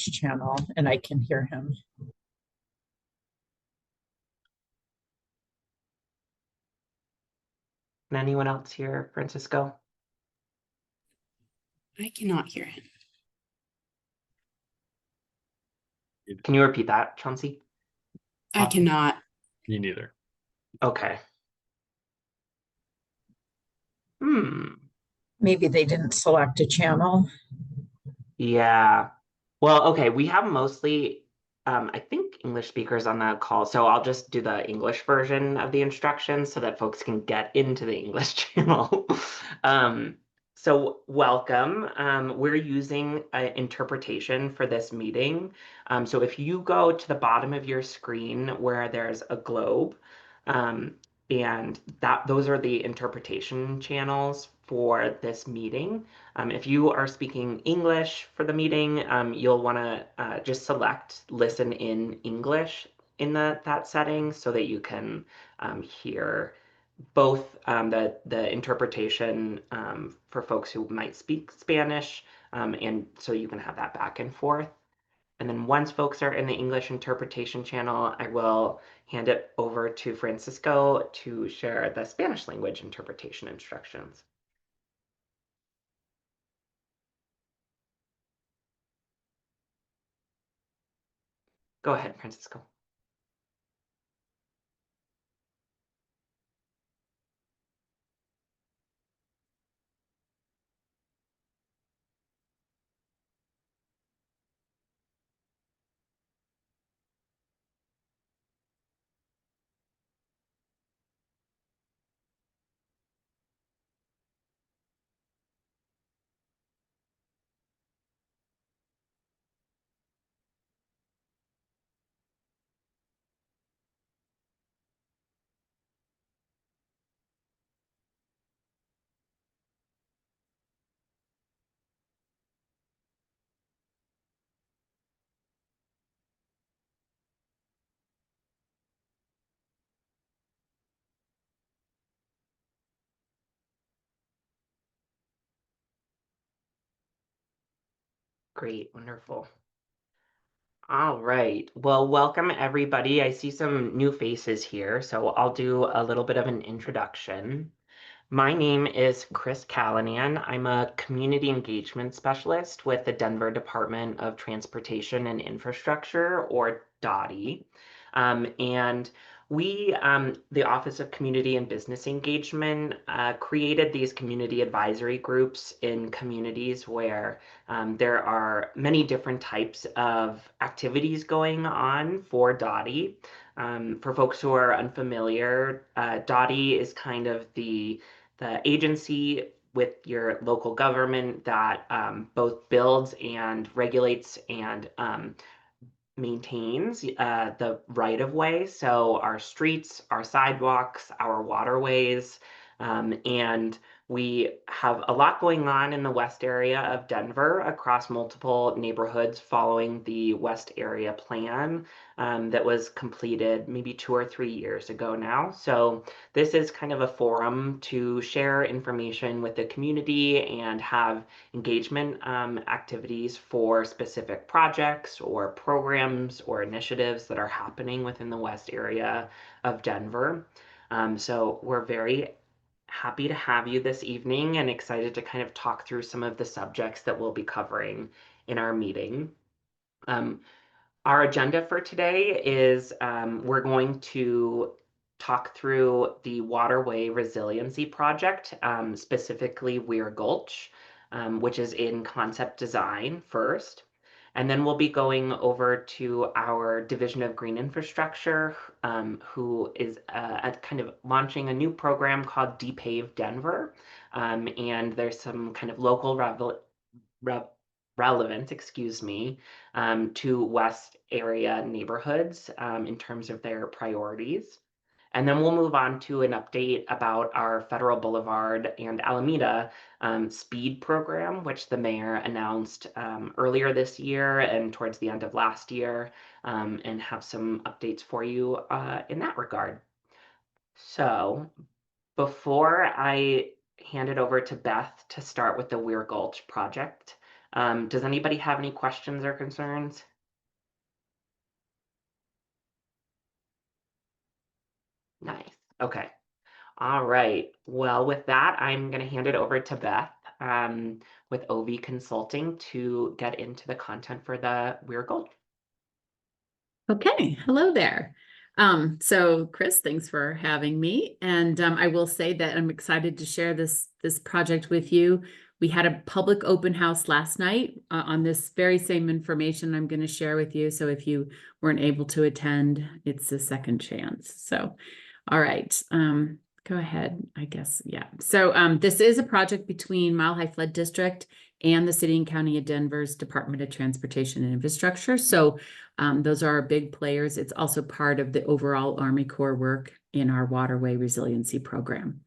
channel and I can hear him. Can anyone else hear Francisco? I cannot hear him. Can you repeat that, Chauncey? I cannot. Me neither. Okay. Maybe they didn't select a channel. Yeah. Well, okay, we have mostly, I think, English speakers on the call, so I'll just do the English version of the instructions so that folks can get into the English channel. So welcome. We're using interpretation for this meeting. So if you go to the bottom of your screen where there's a globe, and those are the interpretation channels for this meeting. If you are speaking English for the meeting, you'll want to just select listen in English in that setting so that you can hear both the interpretation for folks who might speak Spanish, and so you can have that back and forth. And then once folks are in the English interpretation channel, I will hand it over to Francisco to share the Spanish language interpretation instructions. Go ahead, Francisco. Great, wonderful. All right. Well, welcome everybody. I see some new faces here, so I'll do a little bit of an introduction. My name is Chris Callanan. I'm a community engagement specialist with the Denver Department of Transportation and Infrastructure, or DOTI. And we, the Office of Community and Business Engagement, created these community advisory groups in communities where there are many different types of activities going on for DOTI. For folks who are unfamiliar, DOTI is kind of the agency with your local government that both builds and regulates and maintains the right of way. So our streets, our sidewalks, our waterways, and we have a lot going on in the West area of Denver across multiple neighborhoods following the West Area Plan that was completed maybe 2 or 3 years ago now. So this is kind of a forum to share information with the community and have engagement activities for specific projects or programs or initiatives that are happening within the West area of Denver. So we're very happy to have you this evening and excited to kind of talk through some of the subjects that we'll be covering in our meeting. Our agenda for today is we're going to talk through the Waterway Resiliency Project, specifically Weir Gulch, which is in concept design first. And then we'll be going over to our Division of Green Infrastructure, who is kind of launching a new program called Depave Denver. And there's some kind of local relevant, excuse me, to West area neighborhoods in terms of their priorities. And then we'll move on to an update about our Federal Boulevard and Alameda speed program, which the mayor announced earlier this year and towards the end of last year, and have some updates for you in that regard. So before I hand it over to Beth to start with the Weir Gulch project, Does anybody have any questions or concerns? Nice. Okay. All right. Well, with that, I'm going to hand it over to Beth with OV Consulting to get into the content for the Weir Gulch. Okay, hello there. So Chris, thanks for having me. And I will say that I'm excited to share this project with you. We had a public open house last night on this very same information I'm going to share with you. So if you weren't able to attend, it's a second chance. So, all right, go ahead, I guess. Yeah. So this is a project between Mile High Flood District and the City and County of Denver's Department of Transportation and Infrastructure. So those are our big players. It's also part of the overall Army Corps work in our waterway resiliency program.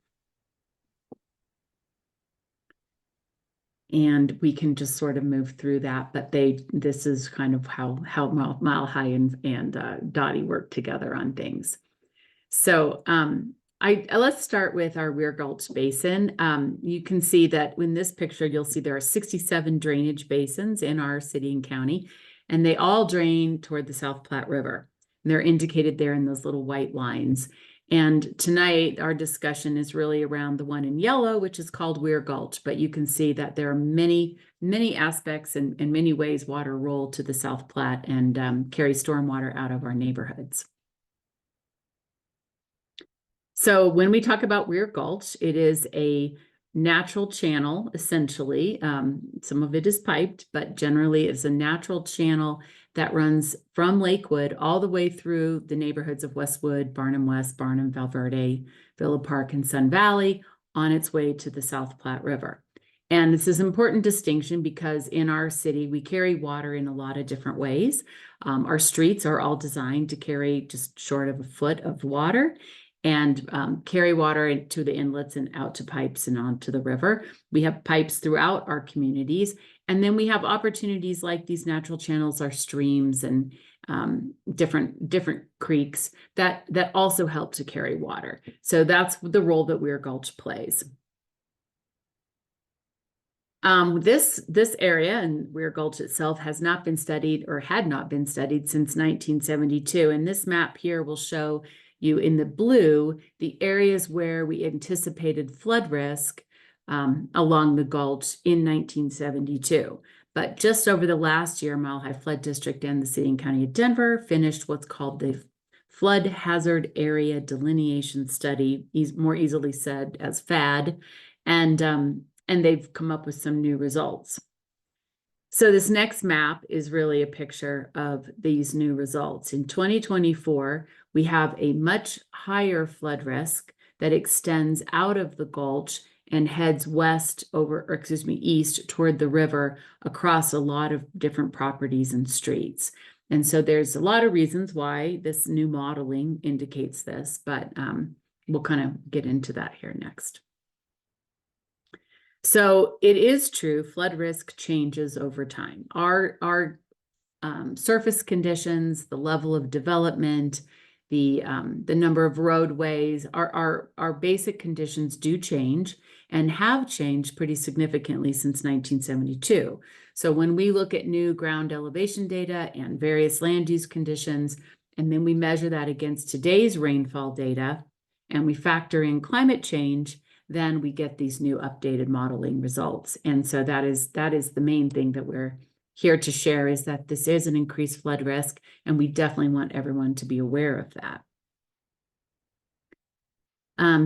And we can just sort of move through that, but this is kind of how Mile High and Dottie work together on things. So let's start with our Weir Gulch Basin. You can see that in this picture, you'll see there are 67 drainage basins in our city and county, and they all drain toward the South Platte River. And they're indicated there in those little white lines. And tonight, our discussion is really around the one in yellow, which is called Weir Gulch. But you can see that there are many, many aspects and in many ways water roll to the South Platte and carry stormwater out of our neighborhoods. So when we talk about Weir Gulch, it is a natural channel, essentially. Some of it is piped, but generally it's a natural channel that runs from Lakewood all the way through the neighborhoods of Westwood, Barnum West, Barnum, Valverde, Villa Park, and Sun Valley on its way to the South Platte River. And this is an important distinction because in our city, we carry water in a lot of different ways. Our streets are all designed to carry just short of a foot of water and carry water to the inlets and out to pipes and onto the river. We have pipes throughout our communities. And then we have opportunities like these natural channels, our streams and different creeks that also help to carry water. So that's the role that Weir Gulch plays. This area and Weir Gulch itself has not been studied or had not been studied since 1972. And this map here will show you in the blue the areas where we anticipated flood risk along the gulch in 1972. But just over the last year, Mile High Flood District and the City and County of Denver finished what's called the Flood Hazard Area Delineation Study, more easily said as FAD, and they've come up with some new results. So this next map is really a picture of these new results. In 2024, we have a much higher flood risk that extends out of the gulch and heads east toward the river across a lot of different properties and streets. And so there's a lot of reasons why this new modeling indicates this, but we'll kind of get into that here next. So it is true, flood risk changes over time. Our surface conditions, the level of development, the number of roadways, our basic conditions do change and have changed pretty significantly since 1972. So when we look at new ground elevation data and various land use conditions, and then we measure that against today's rainfall data, and we factor in climate change, then we get these new updated modeling results. And so that is the main thing that we're here to share, is that this is an increased flood risk, and we definitely want everyone to be aware of that.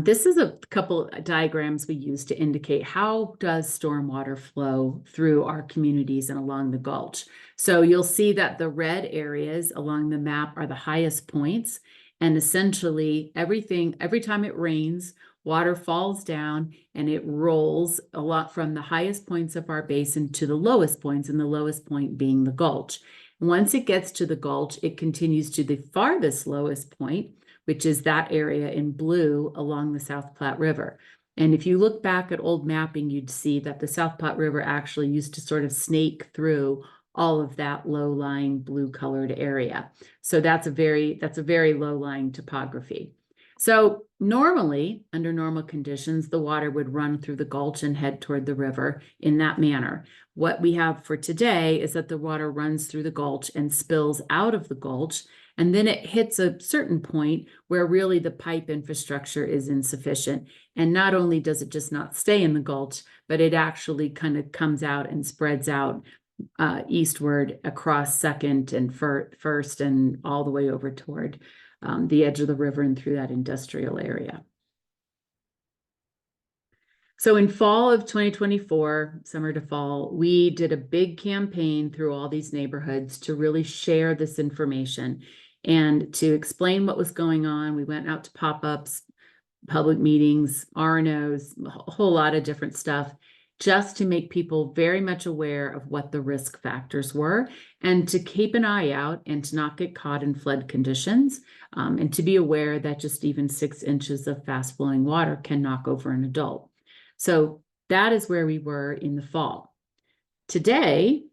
This is a couple of diagrams we use to indicate how does stormwater flow through our communities and along the gulch. So you'll see that the red areas along the map are the highest points, and essentially every time it rains, water falls down and it rolls a lot from the highest points of our basin to the lowest points, and the lowest point being the gulch. Once it gets to the gulch, it continues to the farthest lowest point, which is that area in blue along the South Platte River. And if you look back at old mapping, you'd see that the South Platte River actually used to sort of snake through all of that low-lying blue-colored area. So that's a very low-lying topography. So normally, under normal conditions, the water would run through the gulch and head toward the river in that manner. What we have for today is that the water runs through the gulch and spills out of the gulch, and then it hits a certain point where really the pipe infrastructure is insufficient. And not only does it just not stay in the gulch, but it actually kind of comes out and spreads out eastward across Second and First and all the way over toward the edge of the river and through that industrial area. So in fall of 2024, summer to fall, we did a big campaign through all these neighborhoods to really share this information and to explain what was going on. We went out to pop-ups, public meetings, RNOs, a whole lot of different stuff, just to make people very much aware of what the risk factors were and to keep an eye out and to not get caught in flood conditions, and to be aware that just even 6 inches of fast flowing water can knock over an adult. So that is where we were in the fall. Today,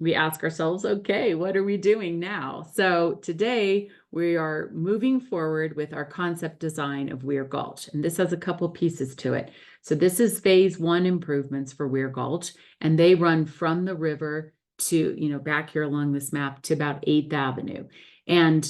we ask ourselves, okay, what are we doing now? So today we are moving forward with our concept design of Weir Gulch. And this has a couple pieces to it. So this is phase 1 improvements for Weir Gulch, and they run from the river to, back here along this map to about 8th Avenue. And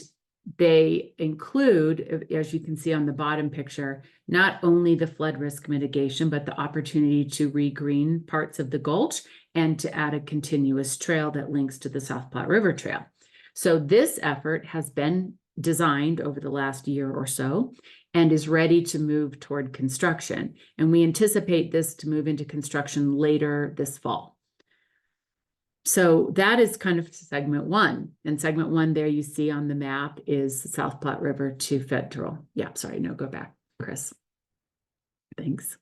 they include, as you can see on the bottom picture, not only the flood risk mitigation, but the opportunity to regreen parts of the gulch and to add a continuous trail that links to the South Platte River Trail. So this effort has been designed over the last year or so and is ready to move toward construction. And we anticipate this to move into construction later this fall. So that is kind of segment 1. And segment 1 there you see on the map is South Platte River to Federal. Yeah, sorry, no, go back, Chris. Thanks.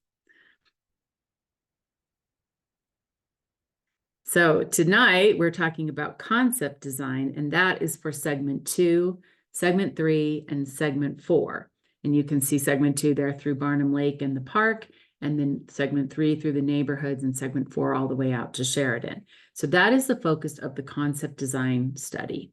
So tonight we're talking about concept design, and that is for segment 2, segment 3, and segment 4. And you can see segment 2 there through Barnum Lake and the park, and then segment 3 through the neighborhoods, and segment 4 all the way out to Sheridan. So that is the focus of the concept design study.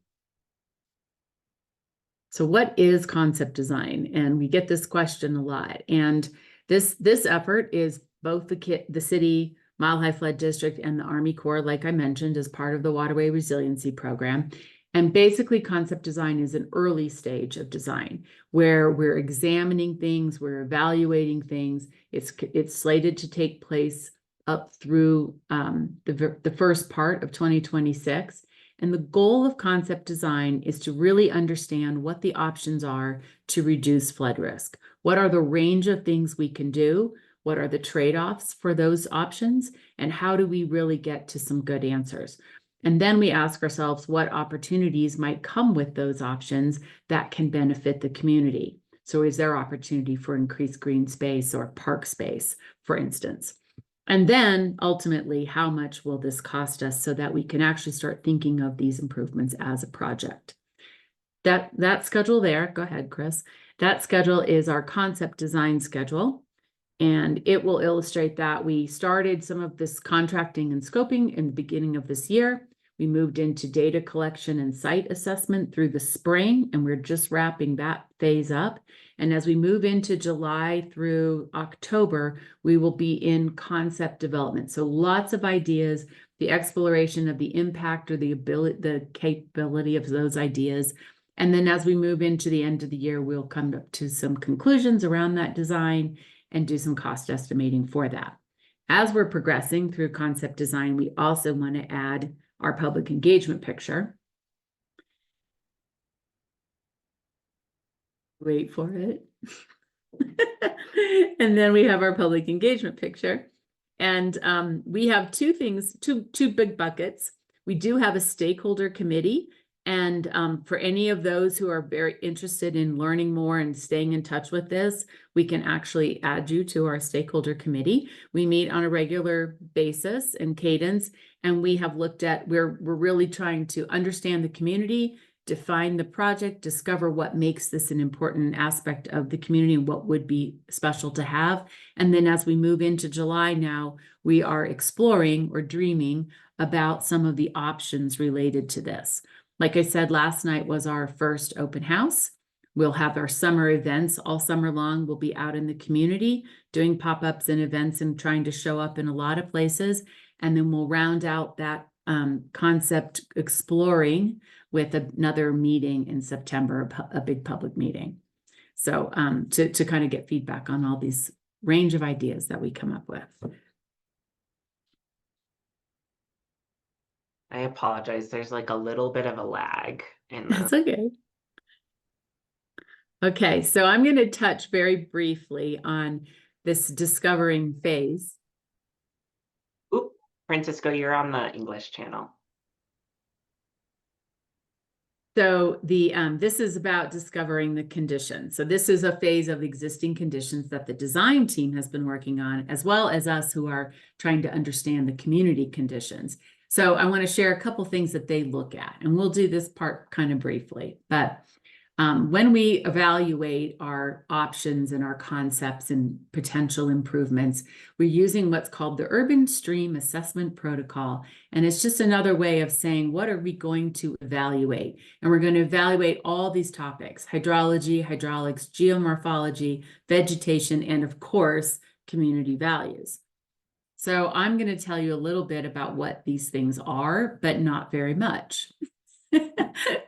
So what is concept design? And we get this question a lot. And this effort is both the city, Mile High Flood District, and the Army Corps, like I mentioned, as part of the Waterway Resiliency Program. And basically, concept design is an early stage of design where we're examining things, we're evaluating things. It's slated to take place up through the first part of 2026. And the goal of concept design is to really understand what the options are to reduce flood risk. What are the range of things we can do? What are the trade-offs for those options? And how do we really get to some good answers? And then we ask ourselves what opportunities might come with those options that can benefit the community. So is there opportunity for increased green space or park space, for instance? And then ultimately, how much will this cost us so that we can actually start thinking of these improvements as a project? That schedule there, go ahead, Chris. That schedule is our concept design schedule. And it will illustrate that we started some of this contracting and scoping in the beginning of this year. We moved into data collection and site assessment through the spring, and we're just wrapping that phase up. And as we move into July through October, we will be in concept development. So lots of ideas, the exploration of the impact or the capability of those ideas. And then as we move into the end of the year, we'll come up to some conclusions around that design and do some cost estimating for that. As we're progressing through concept design, we also want to add our public engagement picture. Wait for it. And then we have our public engagement picture. And we have two big buckets. We do have a stakeholder committee. And for any of those who are very interested in learning more and staying in touch with this, we can actually add you to our stakeholder committee. We meet on a regular basis and cadence, and we have looked at, we're really trying to understand the community, define the project, discover what makes this an important aspect of the community and what would be special to have. And then as we move into July now, we are exploring or dreaming about some of the options related to this. Like I said, last night was our first open house. We'll have our summer events all summer long. We'll be out in the community doing pop-ups and events and trying to show up in a lot of places. And then we'll round out that concept exploring with another meeting in September, a big public meeting. So to kind of get feedback on all these range of ideas that we come up with. I apologize. There's like a little bit of a lag in That's the. okay. Okay, so I'm going to touch very briefly on this discovering phase. Oop, Francisco, you're on the English channel. So this is about discovering the conditions. So this is a phase of existing conditions that the design team has been working on, as well as us who are trying to understand the community conditions. So I want to share a couple things that they look at, and we'll do this part kind of briefly. But when we evaluate our options and our concepts and potential improvements, we're using what's called the Urban Stream Assessment Protocol. And it's just another way of saying, what are we going to evaluate? And we're going to evaluate all these topics: hydrology, hydraulics, geomorphology, vegetation, and of course, community values. So I'm going to tell you a little bit about what these things are, but not very much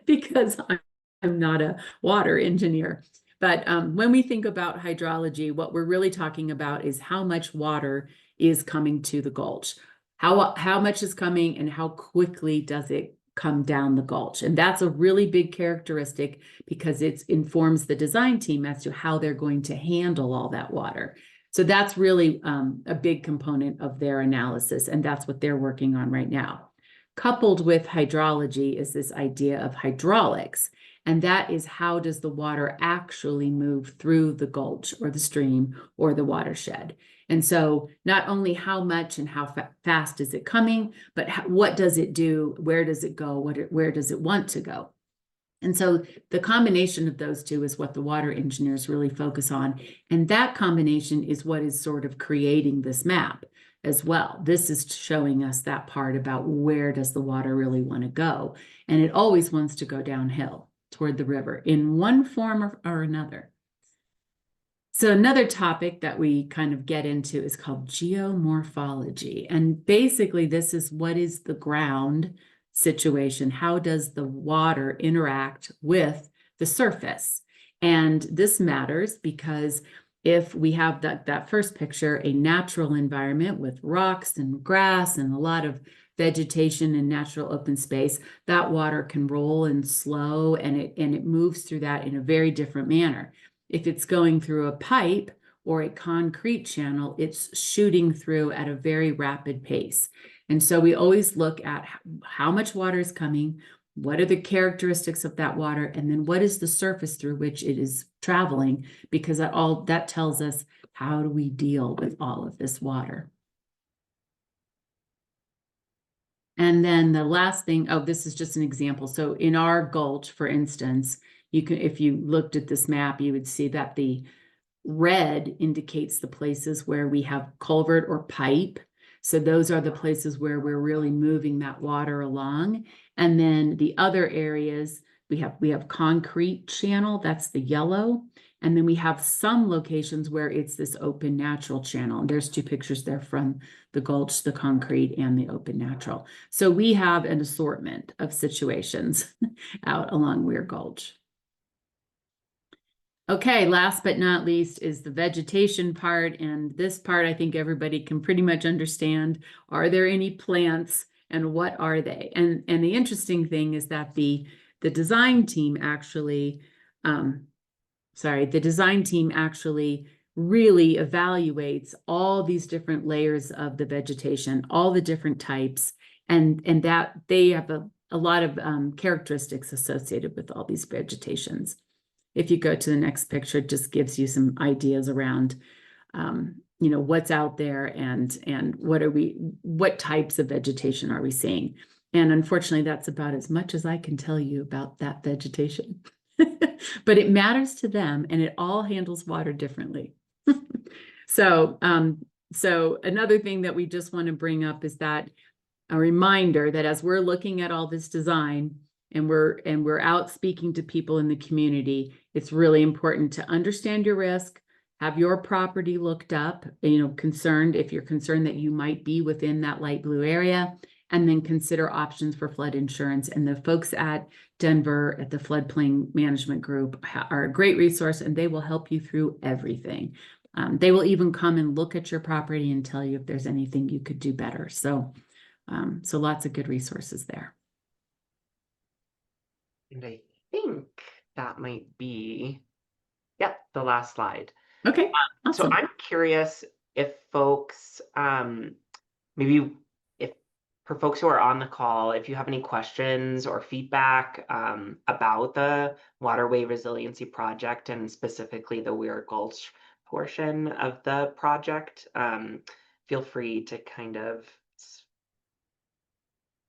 because I'm not a water engineer. But when we think about hydrology, what we're really talking about is how much water is coming to the gulch. How much is coming and how quickly does it come down the gulch? And that's a really big characteristic because it informs the design team as to how they're going to handle all that water. So that's really a big component of their analysis, and that's what they're working on right now. Coupled with hydrology is this idea of hydraulics, and that is how does the water actually move through the gulch or the stream or the watershed. And so not only how much and how fast is it coming, but what does it do? Where does it go? Where does it want to go? And so the combination of those two is what the water engineers really focus on. And that combination is what is sort of creating this map as well. This is showing us that part about where does the water really want to go. And it always wants to go downhill toward the river in one form or another. So another topic that we kind of get into is called geomorphology. And basically this is what is the ground situation. How does the water interact with the surface? And this matters because if we have that first picture, a natural environment with rocks and grass and a lot of vegetation and natural open space, that water can roll and slow, and it moves through that in a very different manner. If it's going through a pipe or a concrete channel, it's shooting through at a very rapid pace. And so we always look at how much water is coming, what are the characteristics of that water, and then what is the surface through which it is traveling, because that tells us how do we deal with all of this water. And then the last thing, this is just an example. So in our gulch, for instance, if you looked at this map, you would see that the red indicates the places where we have culvert or pipe. So those are the places where we're really moving that water along. And then the other areas, we have concrete channel, that's the yellow. And then we have some locations where it's this open natural channel. And there's two pictures there from the gulch, the concrete and the open natural. So we have an assortment of situations out along Weir Gulch. Okay, last but not least is the vegetation part. And this part, I think everybody can pretty much understand. Are there any plants and what are they? And the interesting thing is that the design team actually, really evaluates all these different layers of the vegetation, all the different types, and that they have a lot of characteristics associated with all these vegetations. If you go to the next picture, it just gives you some ideas around, what's out there and what types of vegetation are we seeing? And unfortunately, that's about as much as I can tell you about that vegetation. But it matters to them, and it all handles water differently. So another thing that we just want to bring up is that a reminder that as we're looking at all this design, and we're out speaking to people in the community, it's really important to understand your risk, have your property looked up, concerned if you're concerned that you might be within that light blue area, and then consider options for flood insurance. And the folks at Denver at the Floodplain Management Group are a great resource, and they will help you through everything. They will even come and look at your property and tell you if there's anything you could do better. So lots of good resources there. And I think that might be, the last slide. Okay. So Awesome. I'm curious if folks, maybe for folks who are on the call, if you have any questions or feedback about the Waterway Resiliency Project and specifically the Weir Gulch portion of the project, feel free to kind of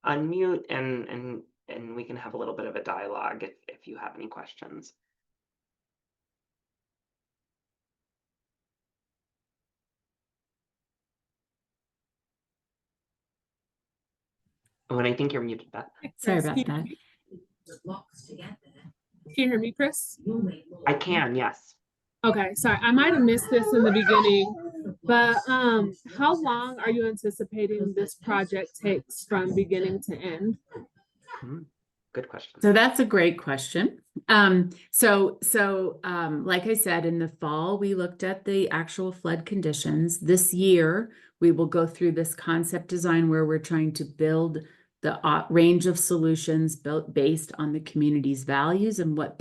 unmute and we can have a little bit of a dialogue if you have any questions. Oh, and I think you're muted, Beth. Sorry about that. Can you hear me, Chris? I can, yes. Okay, sorry, I might have missed this in the beginning, but how long are you anticipating this project takes from beginning to end? Good question. So that's a great question. Like I said, in the fall, we looked at the actual flood conditions. This year, we will go through this concept design where we're trying to build the range of solutions built based on the community's values and what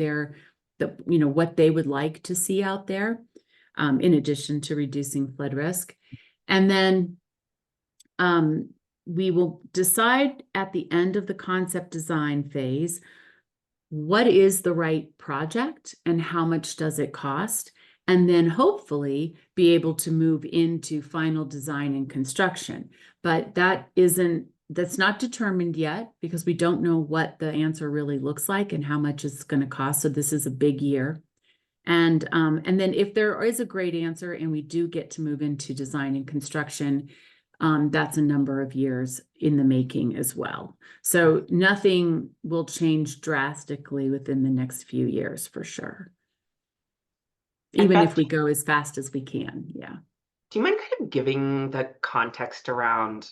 what they would like to see out there, in addition to reducing flood risk. And then we will decide at the end of the concept design phase, what is the right project and how much does it cost? And then hopefully be able to move into final design and construction. But that's not determined yet because we don't know what the answer really looks like and how much it's going to cost. So this is a big year. And then if there is a great answer and we do get to move into design and construction, that's a number of years in the making as well. So nothing will change drastically within the next few years for sure. Even if we go as fast as we can, yeah. Do you mind kind of giving the context around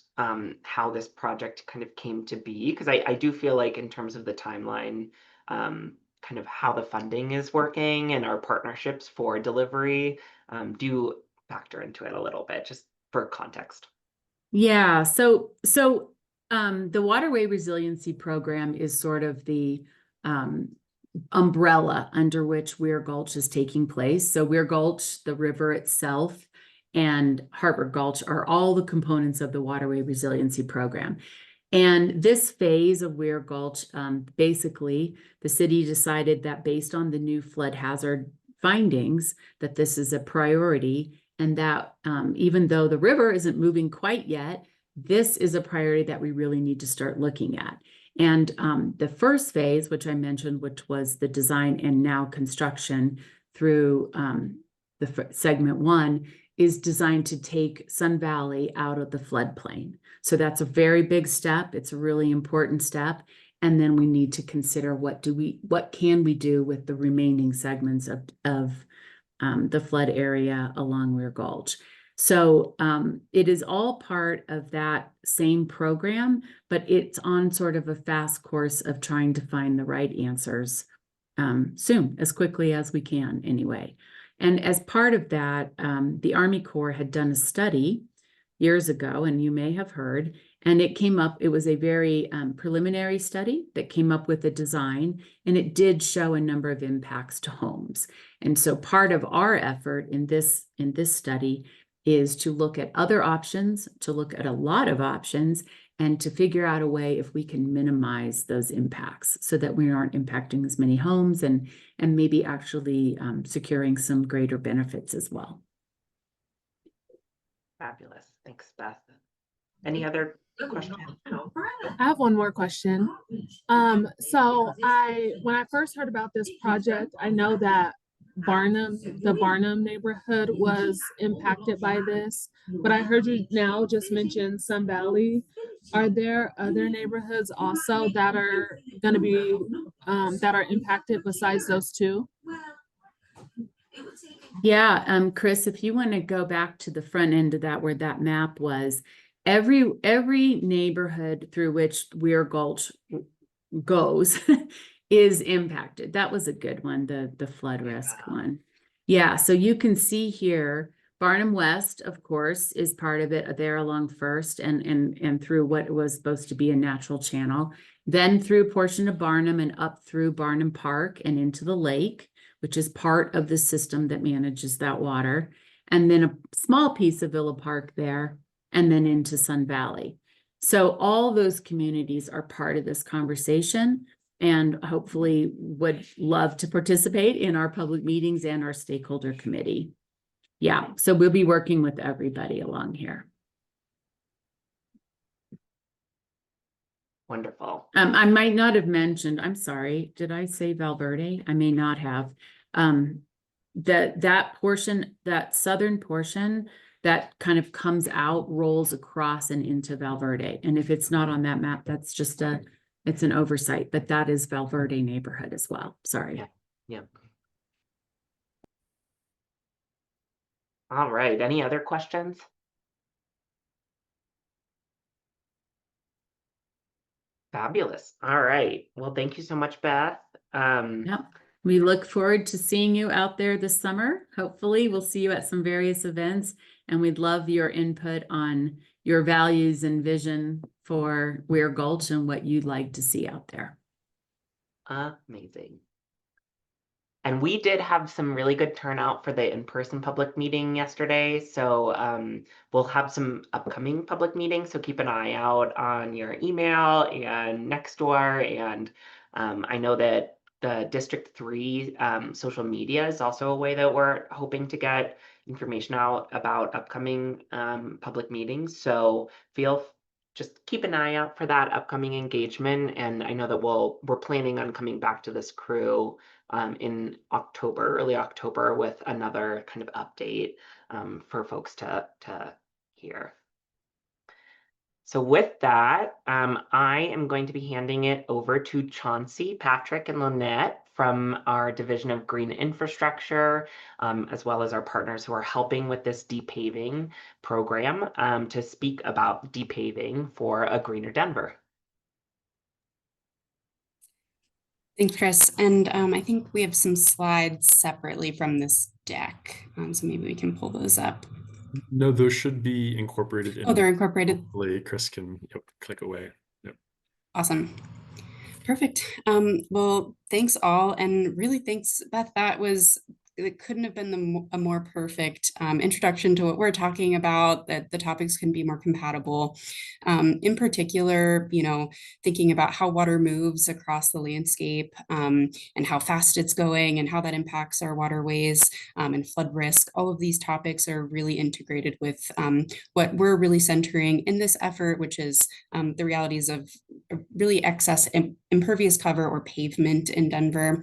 how this project kind of came to be? Because I do feel like in terms of the timeline, kind of how the funding is working and our partnerships for delivery do factor into it a little bit, just for context. Yeah, so the Waterway Resiliency Program is sort of the umbrella under which Weir Gulch is taking place. So Weir Gulch, the river itself, and Harbor Gulch are all the components of the Waterway Resiliency Program. And this phase of Weir Gulch, basically, the city decided that based on the new flood hazard findings, that this is a priority, and that even though the river isn't moving quite yet, this is a priority that we really need to start looking at. And the first phase, which I mentioned, which was the design and now construction through the segment 1, is designed to take Sun Valley out of the floodplain. So that's a very big step. It's a really important step. And then we need to consider what can we do with the remaining segments of the flood area along Weir Gulch. So it is all part of that same program, but it's on sort of a fast course of trying to find the right answers soon, as quickly as we can anyway. And as part of that, the Army Corps had done a study years ago, and you may have heard, and it came up, it was a very preliminary study that came up with a design, and it did show a number of impacts to homes. And so part of our effort in this study is to look at other options, to look at a lot of options, and to figure out a way if we can minimize those impacts so that we aren't impacting as many homes and maybe actually securing some greater benefits as well. Fabulous. Thanks, Beth. Any other questions? I have one more question. So when I first heard about this project, I know that the Barnum neighborhood was impacted by this, but I heard you now just mention Sun Valley. Are there other neighborhoods also that are going to be that are impacted besides those two? Yeah, Chris, if you want to go back to the front end of that where that map was, every neighborhood through which Weir Gulch goes is impacted. That was a good one, the flood risk one. Yeah, so you can see here, Barnum West, of course, is part of it there along First and through what was supposed to be a natural channel. Then through a portion of Barnum and up through Barnum Park and into the lake, which is part of the system that manages that water. And then a small piece of Villa Park there, and then into Sun Valley. So all those communities are part of this conversation and hopefully would love to participate in our public meetings and our stakeholder committee. Yeah, so we'll be working with everybody along here. Wonderful. I might not have mentioned, I'm sorry, did I say Valverde? I may not have. That portion, that southern portion that kind of comes out, rolls across and into Valverde. And if it's not on that map, that's just it's an oversight, but that is Valverde neighborhood as well. Sorry. Yeah. Yeah. All right. Any other questions? Fabulous. All right. Well, thank you so much, Beth. Yep. We look forward to seeing you out there this summer. Hopefully we'll see you at some various events, and we'd love your input on your values and vision for Weir Gulch and what you'd like to see out there. Amazing. And we did have some really good turnout for the in-person public meeting yesterday. So we'll have some upcoming public meetings. So keep an eye out on your email and Nextdoor. And I know that the District 3 social media is also a way that we're hoping to get information out about upcoming public meetings. So just keep an eye out for that upcoming engagement. And I know that we're planning on coming back to this crew in October, early October, with another kind of update for folks to hear. So with that, I am going to be handing it over to Chauncey, Patrick, and Lynette from our Division of Green Infrastructure, as well as our partners who are helping with this depaving program, to speak about depaving for a greener Denver. Thanks, Chris. And I think we have some slides separately from this deck. So maybe we can pull those up. No, those should be incorporated in. Oh, they're incorporated. Hopefully Chris can click away. Yep. Awesome. Perfect. Well, thanks all. And really thanks, Beth. It couldn't have been a more perfect introduction to what we're talking about, that the topics can be more compatible. In particular, thinking about how water moves across the landscape and how fast it's going and how that impacts our waterways and flood risk. All of these topics are really integrated with what we're really centering in this effort, which is the realities of really excess impervious cover or pavement in Denver.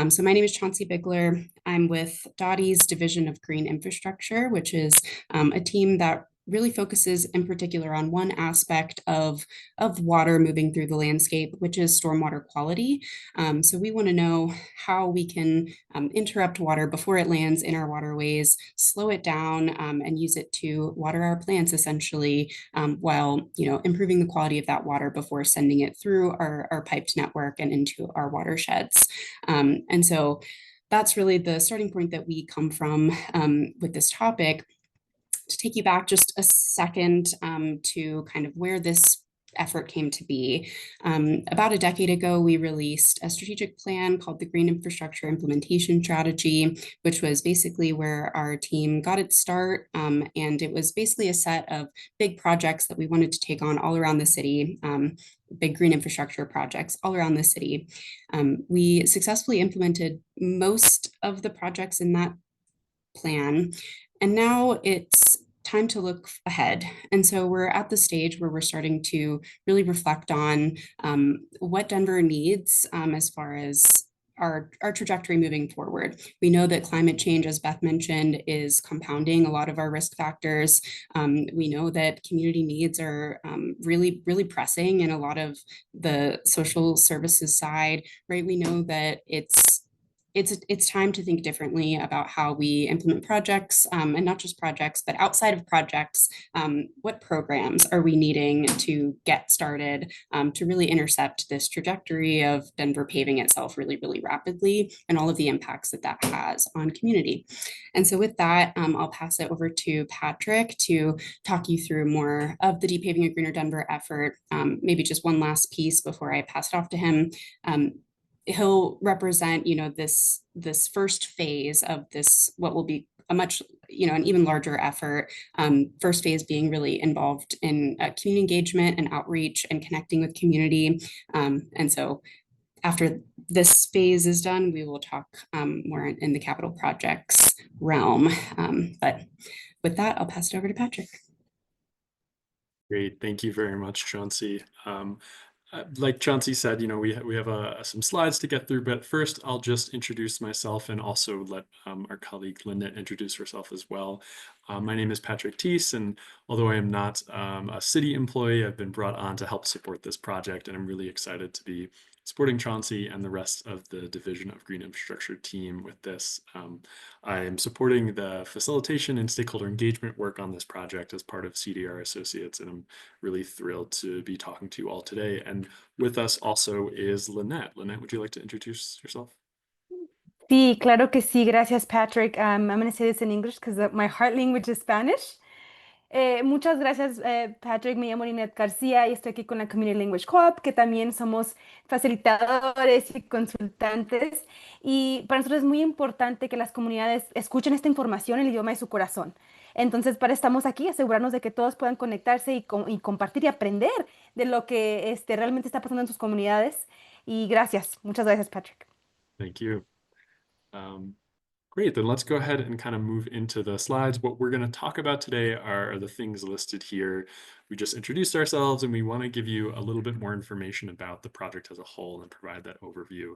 So my name is Chauncey Bigler. I'm with Dottie's Division of Green Infrastructure, which is a team that really focuses in particular on one aspect of water moving through the landscape, which is stormwater quality. So we want to know how we can interrupt water before it lands in our waterways, slow it down, and use it to water our plants essentially, while improving the quality of that water before sending it through our piped network and into our watersheds. And so that's really the starting point that we come from with this topic. To take you back just a second to kind of where this effort came to be. About a decade ago, we released a strategic plan called the Green Infrastructure Implementation Strategy, which was basically where our team got its start. And it was basically a set of big projects that we wanted to take on all around the city, big green infrastructure projects all around the city. We successfully implemented most of the projects in that plan. And now it's time to look ahead. And so we're at the stage where we're starting to really reflect on what Denver needs as far as our trajectory moving forward. We know that climate change, as Beth mentioned, is compounding a lot of our risk factors. We know that community needs are really, really pressing in a lot of the social services side, right? We know that it's time to think differently about how we implement projects, and not just projects, but outside of projects, what programs are we needing to get started to really intercept this trajectory of Denver paving itself really, really rapidly and all of the impacts that that has on community. And so with that, I'll pass it over to Patrick to talk you through more of the Deep Paving a Greener Denver effort. Maybe just one last piece before I pass it off to him. He'll represent, this first phase of this, what will be a much, an even larger effort. First phase being really involved in community engagement and outreach and connecting with community. And so after this phase is done, we will talk more in the capital projects realm. But with that, I'll pass it over to Patrick. Great, thank you very much, Chauncey. Like Chauncey said, we have some slides to get through, but first I'll just introduce myself and also let our colleague Lynette introduce herself as well. My name is Patrick Teese, and although I am not a city employee, I've been brought on to help support this project, and I'm really excited to be supporting Chauncey and the rest of the Division of Green Infrastructure team with this. I am supporting the facilitation and stakeholder engagement work on this project as part of CDR Associates, and I'm really thrilled to be talking to you all today. And with us also is Lynette. Lynette, would you like to introduce yourself? Sí, claro que sí. Gracias, Patrick. I'm going to say this in English because my heart language is Spanish. Muchas gracias, Patrick. Me llamo Lynette García y estoy aquí con la Community Language Co-op, que también somos facilitadores y consultantes. Y para nosotros es muy importante que las comunidades escuchen esta información en el idioma de su corazón. Entonces, para estamos aquí, asegurarnos de que todos puedan conectarse y compartir y aprender de lo que realmente está pasando en sus comunidades. Y gracias. Muchas gracias, Patrick. Thank you. Great, then let's go ahead and kind of move into the slides. What we're going to talk about today are the things listed here. We just introduced ourselves, and we want to give you a little bit more information about the project as a whole and provide that overview.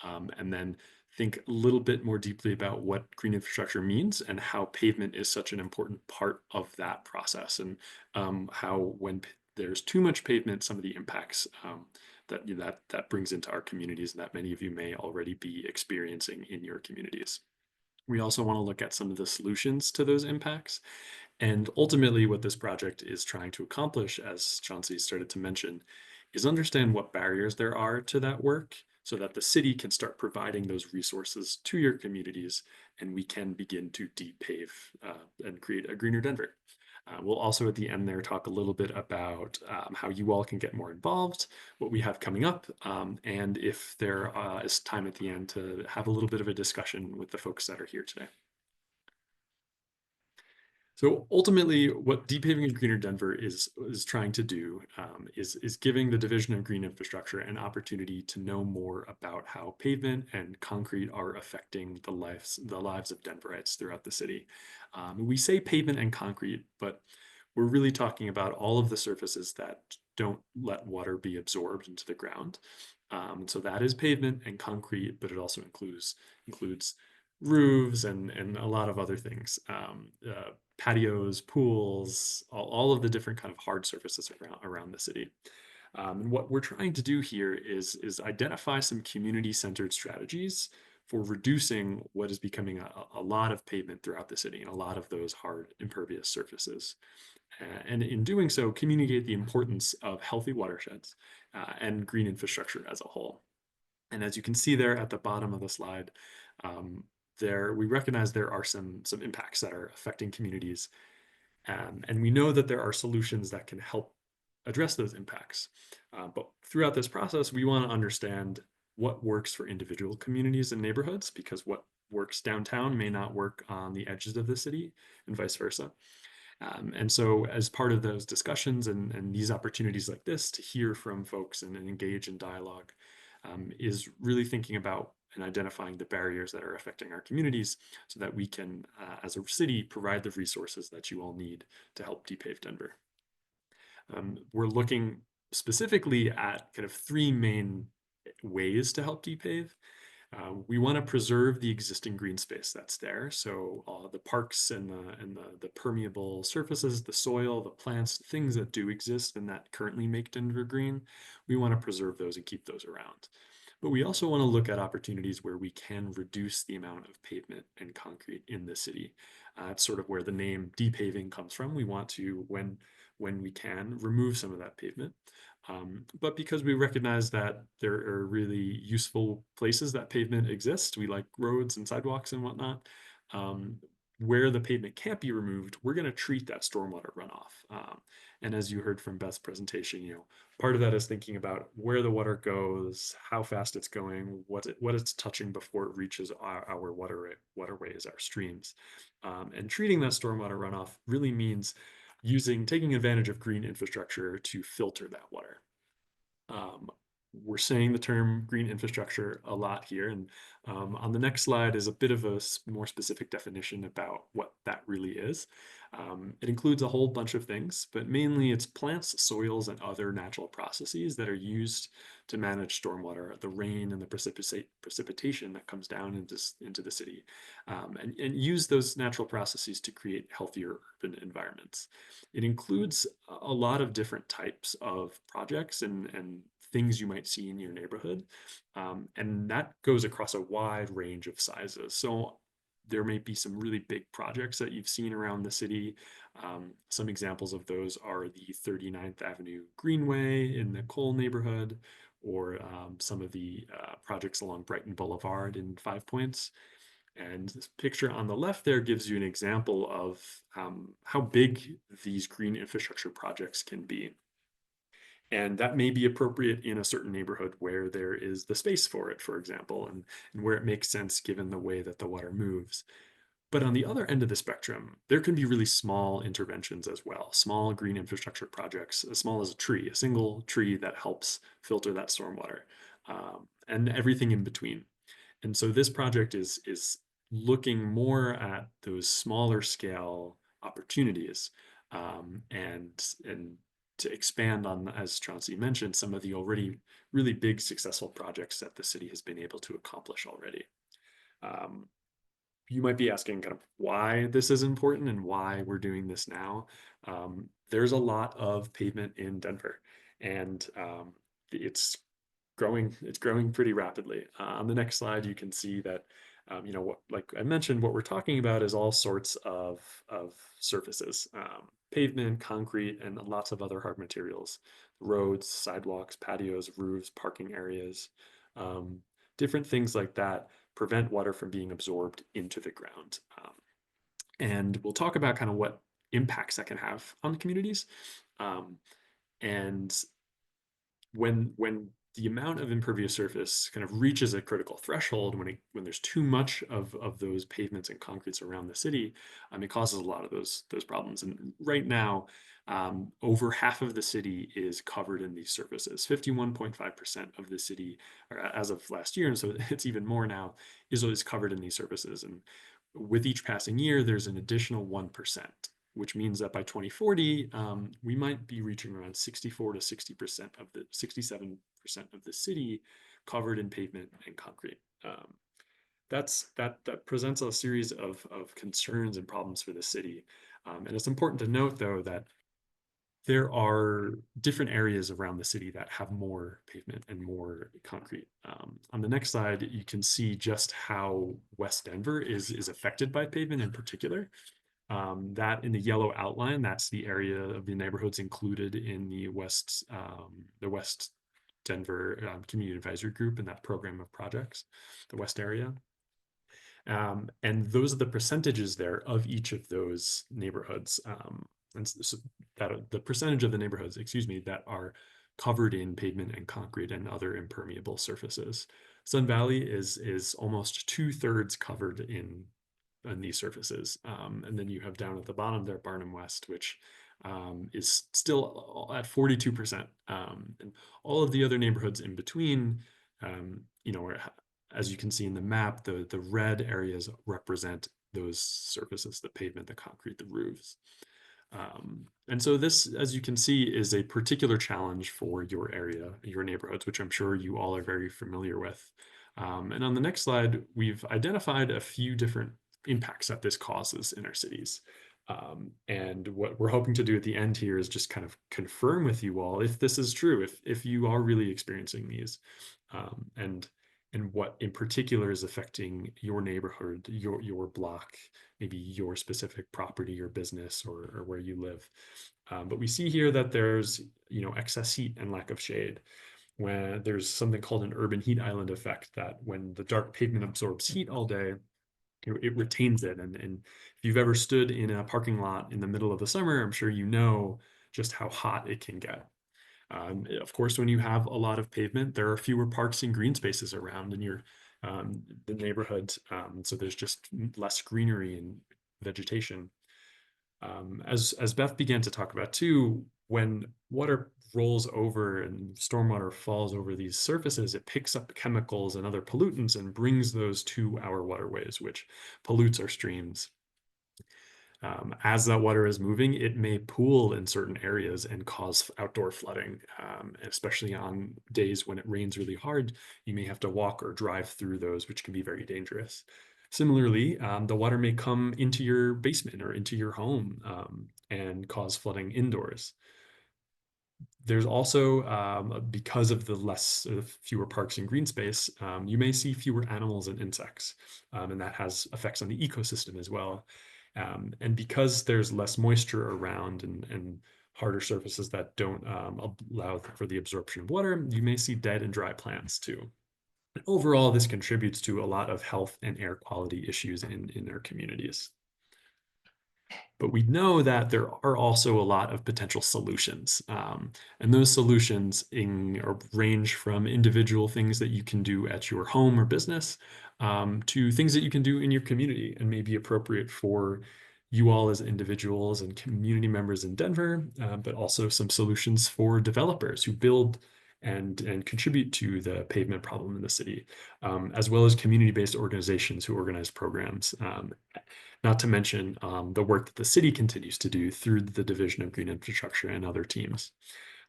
And then think a little bit more deeply about what green infrastructure means and how pavement is such an important part of that process, and how when there's too much pavement, some of the impacts that brings into our communities, and that many of you may already be experiencing in your communities. We also want to look at some of the solutions to those impacts. And ultimately, what this project is trying to accomplish, as Chauncey started to mention, is understand what barriers there are to that work so that the city can start providing those resources to your communities, and we can begin to deep pave and create a greener Denver. We'll also at the end there talk a little bit about how you all can get more involved, what we have coming up, and if there is time at the end to have a little bit of a discussion with the folks that are here today. So ultimately, what Deep Paving a Greener Denver is trying to do is giving the Division of Green Infrastructure an opportunity to know more about how pavement and concrete are affecting the lives of Denverites throughout the city. We say pavement and concrete, but we're really talking about all of the surfaces that don't let water be absorbed into the ground. So that is pavement and concrete, but it also includes roofs and a lot of other things, patios, pools, all of the different kind of hard surfaces around the city. And what we're trying to do here is identify some community-centered strategies for reducing what is becoming a lot of pavement throughout the city and a lot of those hard impervious surfaces. And in doing so, communicate the importance of healthy watersheds and green infrastructure as a whole. And as you can see there at the bottom of the slide, we recognize there are some impacts that are affecting communities. And we know that there are solutions that can help address those impacts. But throughout this process, we want to understand what works for individual communities and neighborhoods, because what works downtown may not work on the edges of the city, and vice versa. And so as part of those discussions and these opportunities like this to hear from folks and engage in dialogue, is really thinking about and identifying the barriers that are affecting our communities so that we can, as a city, provide the resources that you all need to help depave Denver. We're looking specifically at kind of three main ways to help depave. We want to preserve the existing green space that's there. So the parks and the permeable surfaces, the soil, the plants, things that do exist and that currently make Denver green, we want to preserve those and keep those around. But we also want to look at opportunities where we can reduce the amount of pavement and concrete in the city. It's sort of where the name depaving comes from. We want to, when we can, remove some of that pavement. But because we recognize that there are really useful places that pavement exists, we like roads and sidewalks and whatnot, where the pavement can't be removed, we're going to treat that stormwater runoff. And as you heard from Beth's presentation, part of that is thinking about where the water goes, how fast it's going, what it's touching before it reaches our waterways, our streams. And treating that stormwater runoff really means taking advantage of green infrastructure to filter that water. We're saying the term green infrastructure a lot here, and on the next slide is a bit of a more specific definition about what that really is. It includes a whole bunch of things, but mainly it's plants, soils, and other natural processes that are used to manage stormwater, the rain and the precipitation that comes down into the city, and use those natural processes to create healthier urban environments. It includes a lot of different types of projects and things you might see in your neighborhood. And that goes across a wide range of sizes. So there may be some really big projects that you've seen around the city. Some examples of those are the 39th Avenue Greenway in the Cole neighborhood, or some of the projects along Brighton Boulevard in Five Points. And this picture on the left there gives you an example of how big these green infrastructure projects can be. And that may be appropriate in a certain neighborhood where there is the space for it, for example, and where it makes sense given the way that the water moves. But on the other end of the spectrum, there can be really small interventions as well, small green infrastructure projects, as small as a single tree that helps filter that stormwater, and everything in between. And so this project is looking more at those smaller scale opportunities, and to expand on, as Chauncey mentioned, some of the already really big successful projects that the city has been able to accomplish already. You might be asking kind of why this is important and why we're doing this now. There's a lot of pavement in Denver, and it's growing pretty rapidly. On the next slide, you can see that like I mentioned, what we're talking about is all sorts of surfaces, pavement, concrete, and lots of other hard materials, roads, sidewalks, patios, roofs, parking areas, different things like that prevent water from being absorbed into the ground. And we'll talk about kind of what impacts that can have on the communities. And when the amount of impervious surface kind of reaches a critical threshold, when there's too much of those pavements and concretes around the city, it causes a lot of those problems. And right now, over half of the city is covered in these surfaces. 51.5% of the city, or as of last year, and so it's even more now, is covered in these surfaces. And with each passing year, there's an additional 1%. Which means that by 2040, we might be reaching around 64 to 67% of the city covered in pavement and concrete. That presents a series of concerns and problems for the city. And it's important to note, though, that there are different areas around the city that have more pavement and more concrete. On the next slide, you can see just how West Denver is affected by pavement in particular. That in the yellow outline, that's the area of the neighborhoods included in the West Denver Community Advisory Group in that program of projects, the West area. And those are the percentages there of each of those neighborhoods. And so the percentage of the neighborhoods, that are covered in pavement and concrete and other impermeable surfaces. Sun Valley is almost 2/3 covered in these surfaces. And then you have down at the bottom there, Barnum West, which is still at 42%. And all of the other neighborhoods in between, as you can see in the map, the red areas represent those surfaces, the pavement, the concrete, the roofs. And so this, as you can see, is a particular challenge for your area, your neighborhoods, which I'm sure you all are very familiar with. And on the next slide, we've identified a few different impacts that this causes in our cities. And what we're hoping to do at the end here is just kind of confirm with you all if this is true, if you are really experiencing these, and what in particular is affecting your neighborhood, your block, maybe your specific property or business or where you live. But we see here that there's excess heat and lack of shade. When there's something called an urban heat island effect, that when the dark pavement absorbs heat all day, it retains it. And if you've ever stood in a parking lot in the middle of the summer, I'm sure you know just how hot it can get. Of course, when you have a lot of pavement, there are fewer parks and green spaces around in your the neighborhood. So there's just less greenery and vegetation. As Beth began to talk about too, when water rolls over and stormwater falls over these surfaces, it picks up chemicals and other pollutants and brings those to our waterways, which pollutes our streams. As that water is moving, it may pool in certain areas and cause outdoor flooding, especially on days when it rains really hard. You may have to walk or drive through those, which can be very dangerous. Similarly, the water may come into your basement or into your home and cause flooding indoors. There's also, because of the fewer parks and green space, you may see fewer animals and insects, and that has effects on the ecosystem as well. And because there's less moisture around and harder surfaces that don't allow for the absorption of water, you may see dead and dry plants too. And overall, this contributes to a lot of health and air quality issues in our communities. But we know that there are also a lot of potential solutions. And those solutions range from individual things that you can do at your home or business to things that you can do in your community and may be appropriate for you all as individuals and community members in Denver, but also some solutions for developers who build and contribute to the pavement problem in the city, as well as community-based organizations who organize programs. Not to mention the work that the city continues to do through the Division of Green Infrastructure and other teams.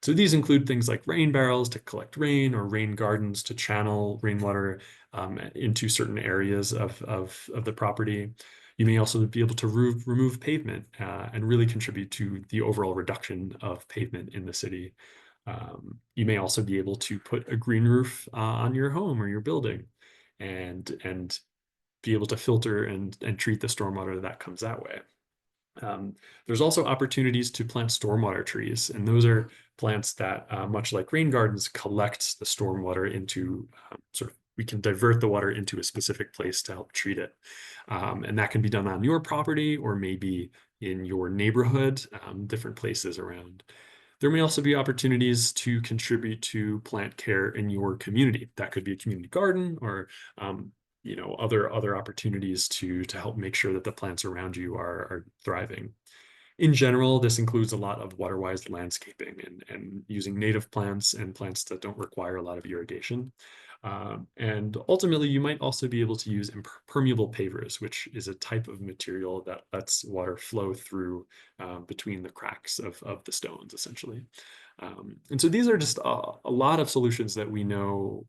So these include things like rain barrels to collect rain, or rain gardens to channel rainwater into certain areas of the property. You may also be able to remove pavement and really contribute to the overall reduction of pavement in the city. You may also be able to put a green roof on your home or your building and be able to filter and treat the stormwater that comes that way. There's also opportunities to plant stormwater trees, and those are plants that, much like rain gardens, collect the stormwater into we can divert the water into a specific place to help treat it. And that can be done on your property or maybe in your neighborhood, different places around. There may also be opportunities to contribute to plant care in your community. That could be a community garden or other opportunities to help make sure that the plants around you are thriving. In general, this includes a lot of water-wise landscaping and using native plants and plants that don't require a lot of irrigation. And ultimately, you might also be able to use impermeable pavers, which is a type of material that lets water flow through between the cracks of the stones, essentially. And so these are just a lot of solutions that we know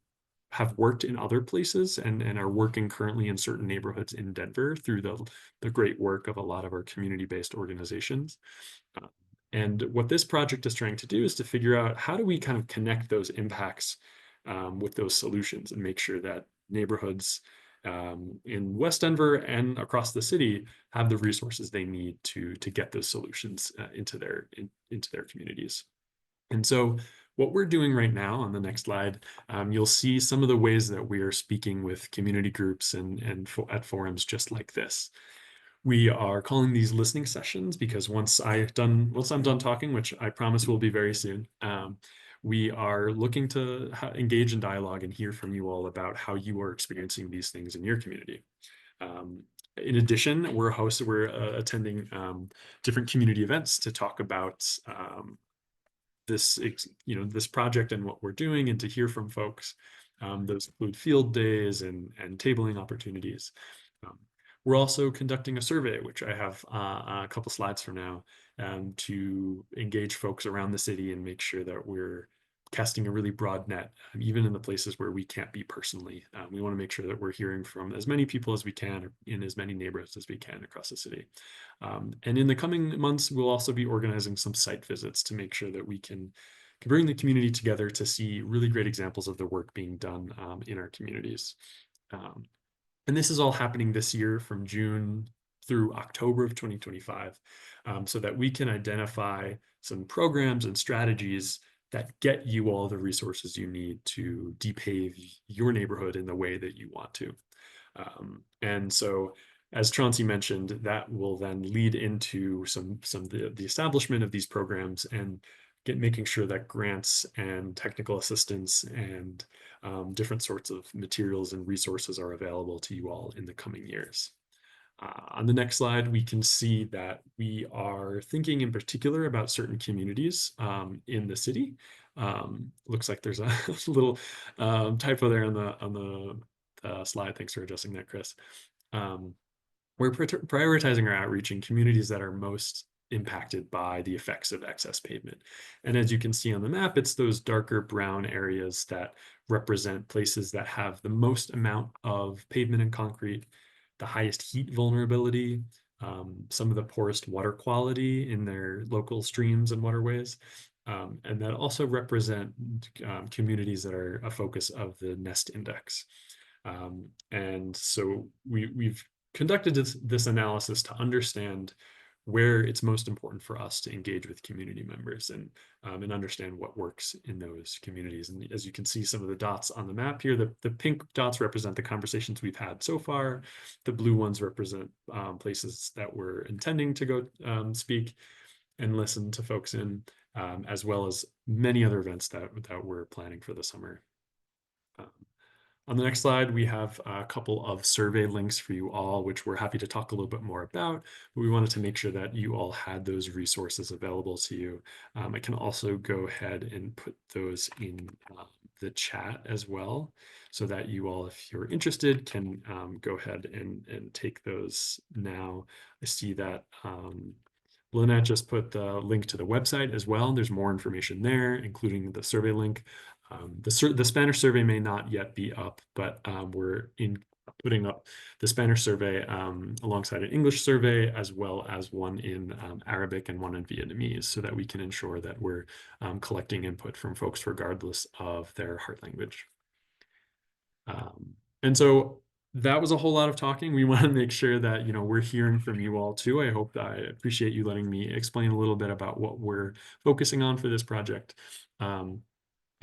have worked in other places and are working currently in certain neighborhoods in Denver through the great work of a lot of our community-based organizations. And what this project is trying to do is to figure out how do we kind of connect those impacts with those solutions and make sure that neighborhoods in West Denver and across the city have the resources they need to get those solutions into their communities. And so what we're doing right now on the next slide, you'll see some of the ways that we are speaking with community groups and at forums just like this. We are calling these listening sessions because once I'm done talking, which I promise will be very soon, we are looking to engage in dialogue and hear from you all about how you are experiencing these things in your community. In addition, we're attending different community events to talk about this project and what we're doing, and to hear from folks. Those include field days and tabling opportunities. We're also conducting a survey, which I have a couple slides from now, to engage folks around the city and make sure that we're casting a really broad net, even in the places where we can't be personally. We want to make sure that we're hearing from as many people as we can in as many neighborhoods as we can across the city. And in the coming months, we'll also be organizing some site visits to make sure that we can bring the community together to see really great examples of the work being done in our communities. And this is all happening this year from June through October of 2025, so that we can identify some programs and strategies that get you all the resources you need to depave your neighborhood in the way that you want to. And so, as Chauncey mentioned, that will then lead into the establishment of these programs and making sure that grants and technical assistance and different sorts of materials and resources are available to you all in the coming years. On the next slide, we can see that we are thinking in particular about certain communities in the city. Looks like there's a little typo there on the slide. Thanks for adjusting that, Chris. We're prioritizing our outreach in communities that are most impacted by the effects of excess pavement. And as you can see on the map, it's those darker brown areas that represent places that have the most amount of pavement and concrete, the highest heat vulnerability, some of the poorest water quality in their local streams and waterways. And that also represent communities that are a focus of the NEST index. And so we've conducted this analysis to understand where it's most important for us to engage with community members and understand what works in those communities. And as you can see, some of the dots on the map here, the pink dots represent the conversations we've had so far. The blue ones represent places that we're intending to go speak and listen to folks in, as well as many other events that we're planning for the summer. On the next slide, we have a couple of survey links for you all, which we're happy to talk a little bit more about, but we wanted to make sure that you all had those resources available to you. I can also go ahead and put those in the chat as well, so that you all, if you're interested, can go ahead and take those now. I see that Lynette just put the link to the website as well. There's more information there, including the survey link. The Spanish survey may not yet be up, but we're putting up the Spanish survey alongside an English survey, as well as one in Arabic and one in Vietnamese, so that we can ensure that we're collecting input from folks regardless of their heart language. And so that was a whole lot of talking. We want to make sure that, you know, we're hearing from you all too. I appreciate you letting me explain a little bit about what we're focusing on for this project.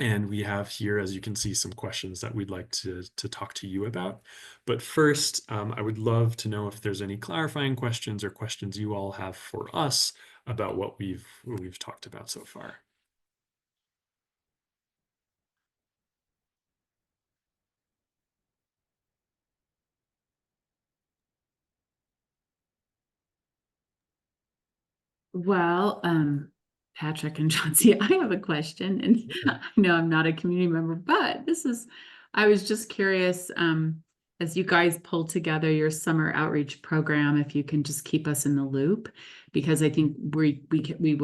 And we have here, as you can see, some questions that we'd like to talk to you about. But first, I would love to know if there's any clarifying questions or questions you all have for us about what we've talked about so far. Well, Patrick and Chauncey, I have a question, and I know I'm not a community member, but I was just curious, as you guys pull together your summer outreach program, if you can just keep us in the loop, because I think we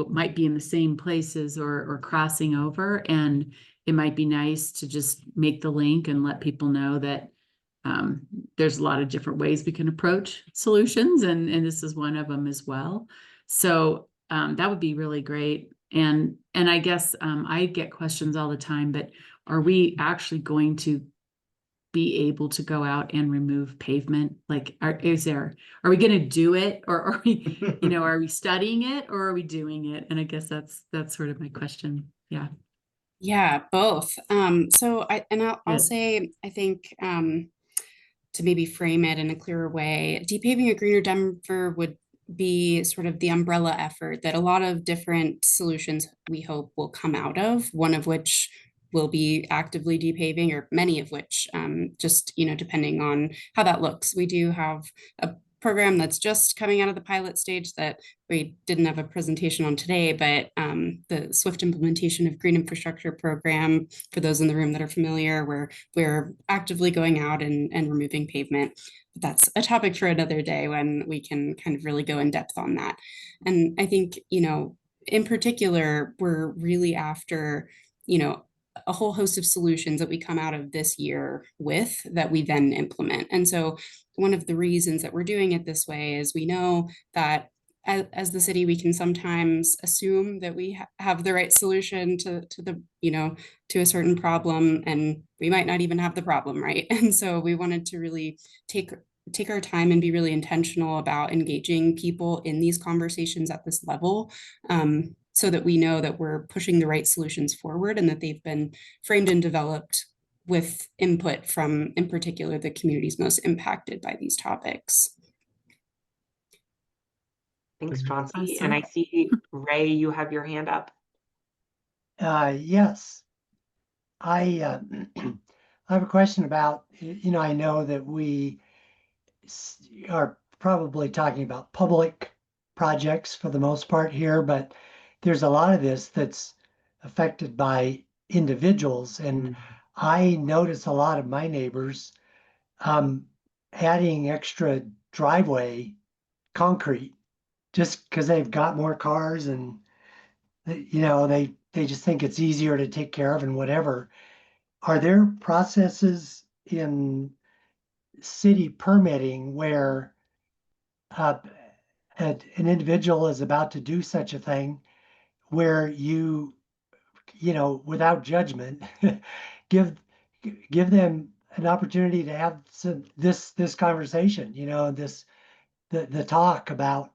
might be in the same places or crossing over, and it might be nice to just make the link and let people know that there's a lot of different ways we can approach solutions, and this is one of them as well. So that would be really great. And I guess I get questions all the time, but are we actually going to be able to go out and remove pavement? Like, are we going to do it, or are we, you know, are we studying it, or are we doing it? And I guess that's sort of my question. Yeah. Yeah, both. So I'll Good. say, I think to maybe frame it in a clearer way, Depaving a Greener Denver would be sort of the umbrella effort that a lot of different solutions we hope will come out of, one of which will be actively depaving, or many of which, just, you know, depending on how that looks. We do have a program that's just coming out of the pilot stage that we didn't have a presentation on today, but the Swift implementation of green infrastructure program, for those in the room that are familiar, where we're actively going out and removing pavement. That's a topic for another day when we can kind of really go in depth on that. And I think, you know, in particular, we're really after, you know, a whole host of solutions that we come out of this year with that we then implement. And so one of the reasons that we're doing it this way is we know that as the city, we can sometimes assume that we have the right solution to the, to a certain problem, and we might not even have the problem, right? And so we wanted to really take our time and be really intentional about engaging people in these conversations at this level, so that we know that we're pushing the right solutions forward and that they've been framed and developed with input from, in particular, the communities most impacted by these topics. Thanks, Chauncey. And I see, Ray, you have your hand up. Yes. I have a question about, I know that we are probably talking about public projects for the most part here, but there's a lot of this that's affected by individuals. And I notice a lot of my neighbors adding extra driveway concrete just because they've got more cars, and they just think it's easier to take care of and whatever. Are there processes in city permitting where an individual is about to do such a thing, where you without judgment, give them an opportunity to have this conversation, the talk about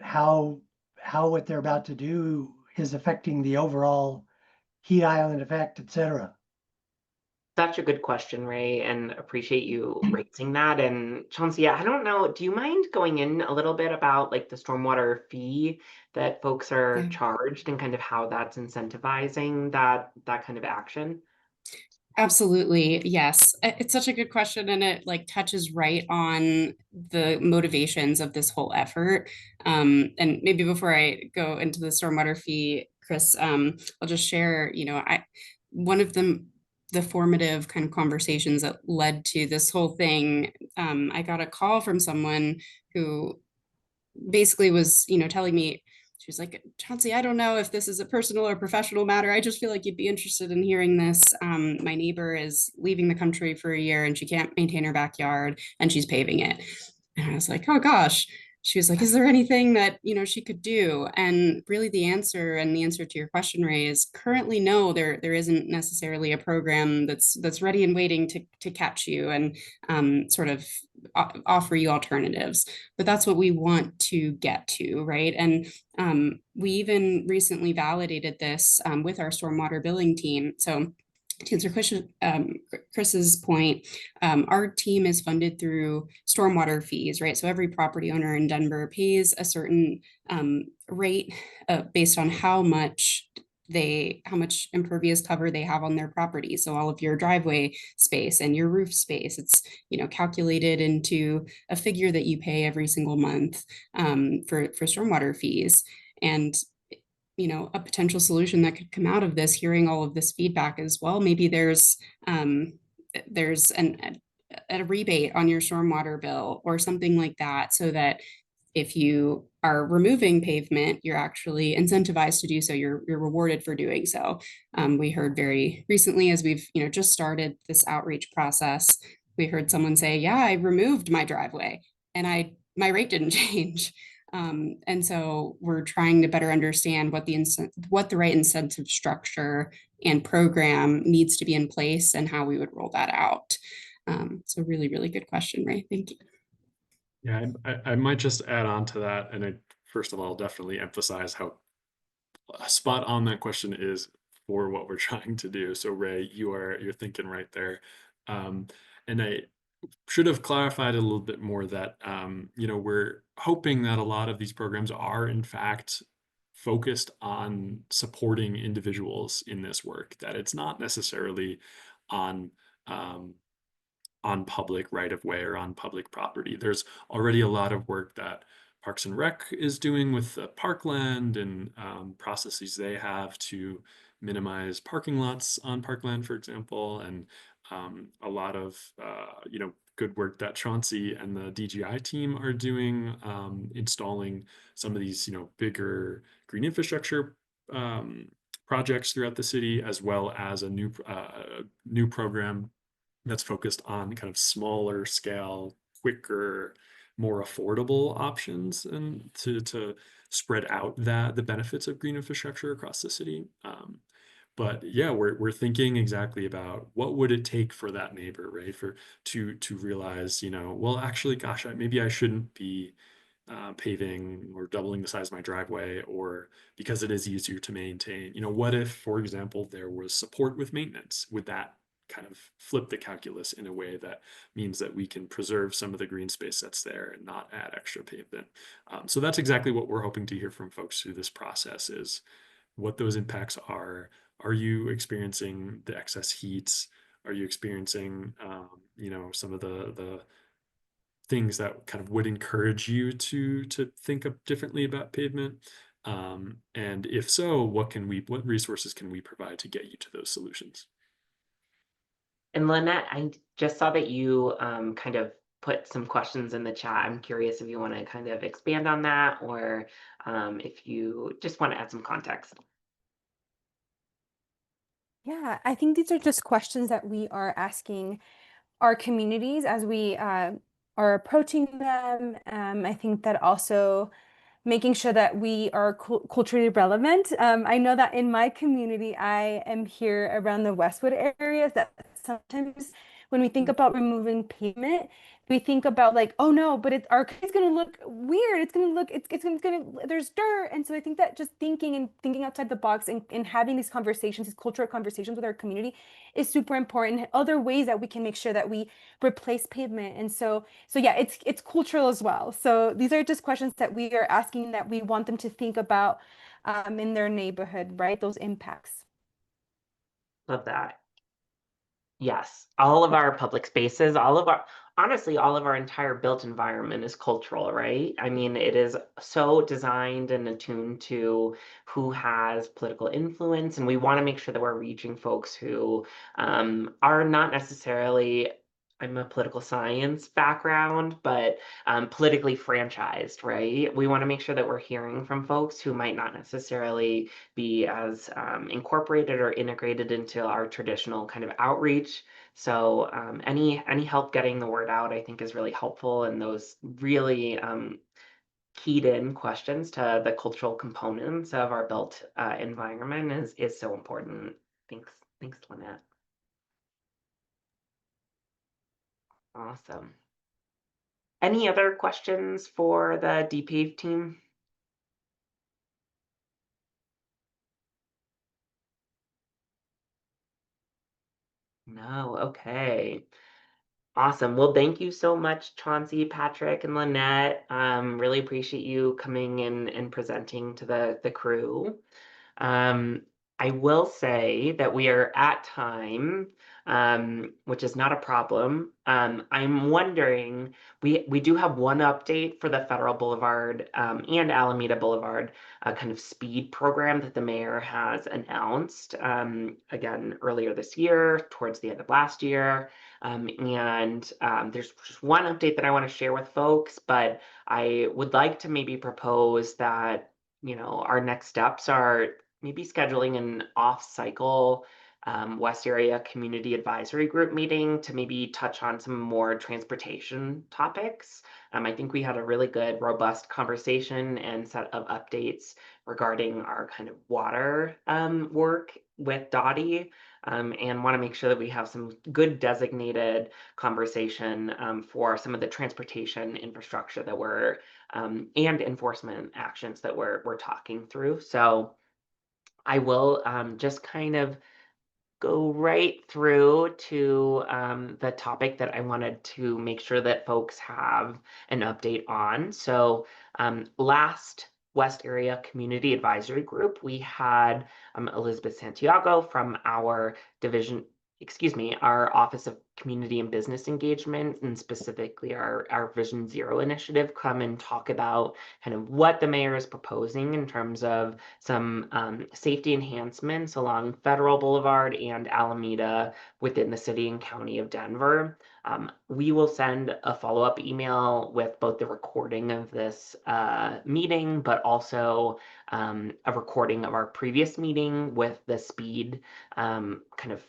how what they're about to do is affecting the overall heat island effect, etc. Such a good question, Ray, and appreciate you raising that. And Chauncey, I don't know, do you mind going in a little bit about like the stormwater fee that folks are charged and kind of how that's incentivizing that kind of action? Absolutely. Yes. It's such a good question, and it like touches right on the motivations of this whole effort. And maybe before I go into the stormwater fee, Chris, I'll just share, one of the formative kind of conversations that led to this whole thing. I got a call from someone who basically was, telling me, she was like, Chauncey, I don't know if this is a personal or professional matter. I just feel like you'd be interested in hearing this. My neighbor is leaving the country for a year and she can't maintain her backyard and she's paving it. And I was like, oh gosh. She was like, is there anything that, she could do? And really the answer to your question, Ray, is currently no, there isn't necessarily a program that's ready and waiting to catch you and sort of offer you alternatives. But that's what we want to get to, right? And we even recently validated this with our stormwater billing team. So to answer Chris's point, our team is funded through stormwater fees, right? So every property owner in Denver pays a certain rate based on how much impervious cover they have on their property. So all of your driveway space and your roof space, it's calculated into a figure that you pay every single month for stormwater fees. And a potential solution that could come out of this, hearing all of this feedback as well, maybe there's a rebate on your stormwater bill or something like that, so that if you are removing pavement, you're actually incentivized to do so. You're rewarded for doing so. We heard very recently, as we've just started this outreach process, we heard someone say, yeah, I removed my driveway and my rate didn't change. And so we're trying to better understand what the right incentive structure and program needs to be in place and how we would roll that out. So really, really good question, Ray. Thank you. Yeah, I might just add on to that. And I, first of all, definitely emphasize how spot on that question is for what we're trying to do. So Ray, you're thinking right there. And I should have clarified a little bit more that, we're hoping that a lot of these programs are in fact focused on supporting individuals in this work, that it's not necessarily on public right of way or on public property. There's already a lot of work that Parks and Rec is doing with the parkland and processes they have to minimize parking lots on parkland, for example, and a lot of good work that Chauncey and the DGI team are doing, installing some of these bigger green infrastructure projects throughout the city, as well as a new program that's focused on kind of smaller scale, quicker, more affordable options, and to spread out the benefits of green infrastructure across the city. But yeah, we're thinking exactly about what would it take for that neighbor, right? To realize, well, actually, gosh, maybe I shouldn't be paving or doubling the size of my driveway, or because it is easier to maintain. What if, for example, there was support with maintenance? Would that kind of flip the calculus in a way that means that we can preserve some of the green space that's there and not add extra pavement? So that's exactly what we're hoping to hear from folks through this process, is what those impacts are. Are you experiencing the excess heat? Are you experiencing, some of the things that kind of would encourage you to think up differently about pavement? And if so, what resources can we provide to get you to those solutions? And Lynette, I just saw that you kind of put some questions in the chat. I'm curious if you want to kind of expand on that, or if you just want to add some context. Yeah, I think these are just questions that we are asking our communities as we are approaching them. I think that also making sure that we are culturally relevant. I know that in my community, I am here around the Westwood areas, that sometimes when we think about removing pavement, we think about like, oh no, but our it's gonna look weird. It's gonna there's dirt. And so I think that just thinking outside the box and having these conversations, these cultural conversations with our community is super important. Other ways that we can make sure that we replace pavement. And so yeah, it's cultural as well. So these are just questions that we are asking, that we want them to think about in their neighborhood, right? Those impacts. Love that. Yes, all of our public spaces, honestly, all of our entire built environment is cultural, right? I mean, it is so designed and attuned to who has political influence, and we want to make sure that we're reaching folks who are not necessarily, I'm a political science background, but politically franchised, right? We want to make sure that we're hearing from folks who might not necessarily be as incorporated or integrated into our traditional kind of outreach. So any help getting the word out, I think, is really helpful. And those really keyed in questions to the cultural components of our built environment is so important. Thanks, Lynette. Awesome. Any other questions for the DPAVE team? No, okay. Awesome. Well, thank you so much, Chauncey, Patrick, and Lynette. Really appreciate you coming in and presenting to the crew. I will say that we are at time, which is not a problem. I'm wondering, we do have one update for the Federal Boulevard and Alameda Boulevard kind of speed program that the mayor has announced again earlier this year, towards the end of last year. There's just one update that I want to share with folks, but I would like to maybe propose that, our next steps are maybe scheduling an off-cycle West Area Community Advisory Group meeting to maybe touch on some more transportation topics. I think we had a really good, robust conversation and set of updates regarding our kind of water work with Dottie, and want to make sure that we have some good designated conversation for some of the transportation infrastructure that we're and enforcement actions that we're talking through. So I will just kind of go right through to the topic that I wanted to make sure that folks have an update on. So last West Area Community Advisory Group, we had Elizabeth Santiago from our division our Office of Community and Business Engagement, and specifically our Vision Zero initiative, come and talk about kind of what the mayor is proposing in terms of some safety enhancements along Federal Boulevard and Alameda within the city and county of Denver. We will send a follow-up email with both the recording of this meeting, but also a recording of our previous meeting with the speed kind of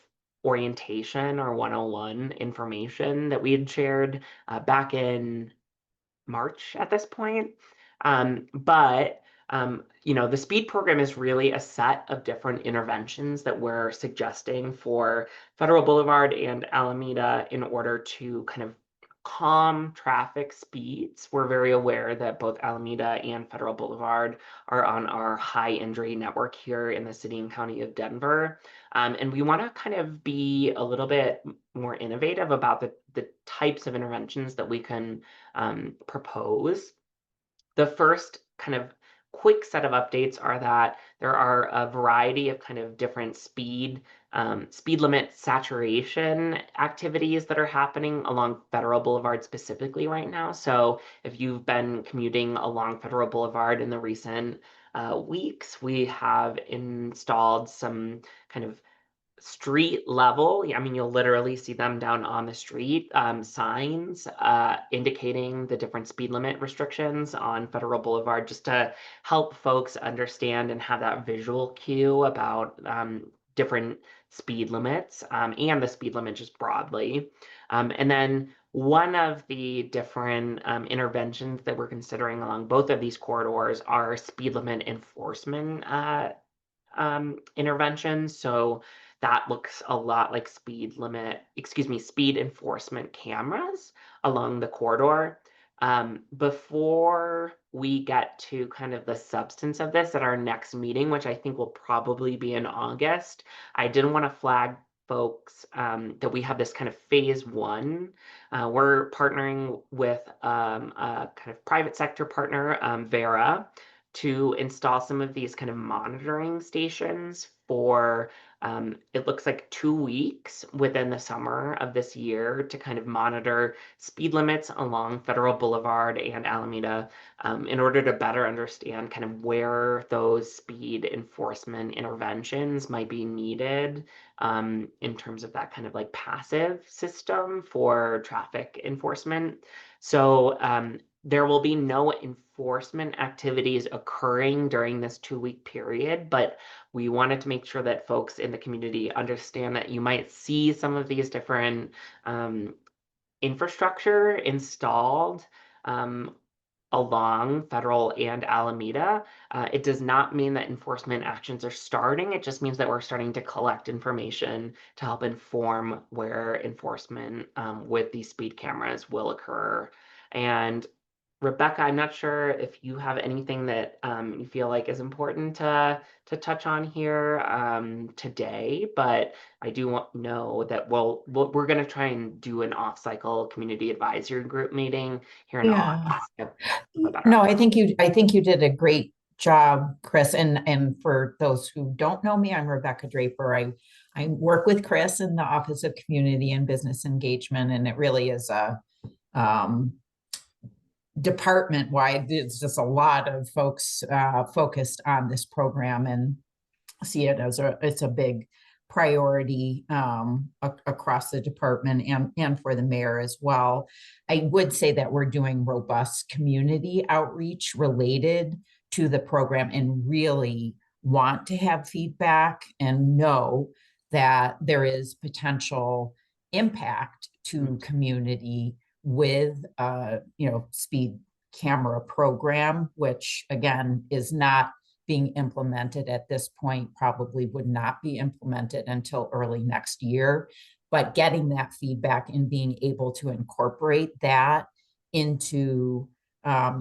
orientation or 101 information that we had shared back in March at this point. The SPEED program is really a set of different interventions that we're suggesting for Federal Boulevard and Alameda in order to kind of calm traffic speeds. We're very aware that both Alameda and Federal Boulevard are on our high injury network here in the city and county of Denver. And we want to kind of be a little bit more innovative about the types of interventions that we can propose. The first kind of quick set of updates are that there are a variety of kind of different speed limit saturation activities that are happening along Federal Boulevard specifically right now. So if you've been commuting along Federal Boulevard in the recent weeks, we have installed some kind of street level, I mean, you'll literally see them down on the street, signs indicating the different speed limit restrictions on Federal Boulevard, just to help folks understand and have that visual cue about different speed limits and the speed limit just broadly. And then one of the different interventions that we're considering along both of these corridors are speed limit enforcement interventions. So that looks a lot like speed enforcement cameras along the corridor. Before we get to kind of the substance of this at our next meeting, which I think will probably be in August, I did want to flag folks that we have this kind of phase one. We're partnering with a kind of private sector partner, Vera, to install some of these kind of monitoring stations for it looks like 2 weeks within the summer of this year to kind of monitor speed limits along Federal Boulevard and Alameda in order to better understand kind of where those speed enforcement interventions might be needed in terms of that kind of like passive system for traffic enforcement. So there will be no enforcement activities occurring during this 2-week period, but we wanted to make sure that folks in the community understand that you might see some of these different infrastructure installed along Federal and Alameda. It does not mean that enforcement actions are starting. It just means that we're starting to collect information to help inform where enforcement with these speed cameras will occur. And Rebecca, I'm not sure if you have anything that you feel like is important to touch on here today, but I do know that we're going to try and do an off-cycle community advisory group meeting here in August. No, I think you did a great job, Chris. And for those who don't know me, I'm Rebecca Draper. I work with Chris in the Office of Community and Business Engagement, and it really is a department-wide. It's just a lot of folks focused on this program and see it as it's a big priority across the department and for the mayor as well. I would say that we're doing robust community outreach related to the program and really want to have feedback and know that there is potential impact to community with speed camera program, which again is not being implemented at this point, probably would not be implemented until early next year. But getting that feedback and being able to incorporate that into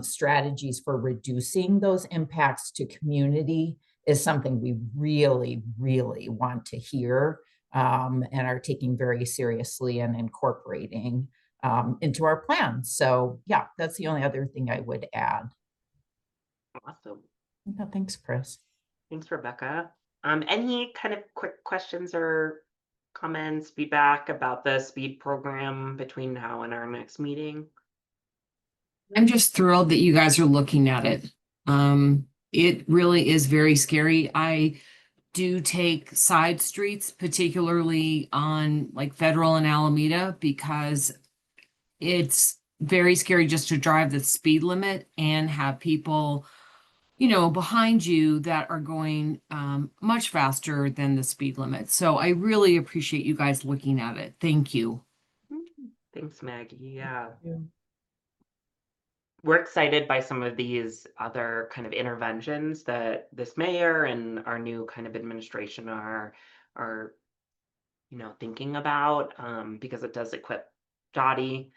strategies for reducing those impacts to community is something we really, really want to hear and are taking very seriously and incorporating into our plans. So yeah, that's the only other thing I would add. Awesome. No, thanks, Chris. Thanks, Rebecca. Any kind of quick questions or comments, feedback about the speed program between now and our next meeting? I'm just thrilled that you guys are looking at it. It really is very scary. I do take side streets, particularly on like Federal and Alameda, because it's very scary just to drive the speed limit and have people, you know, behind you that are going much faster than the speed limit. So I really appreciate you guys looking at it. Thank you. Thanks, Maggie. Yeah. We're excited by some of these other kind of interventions that this mayor and our new kind of administration are thinking about, because it does equip Dottie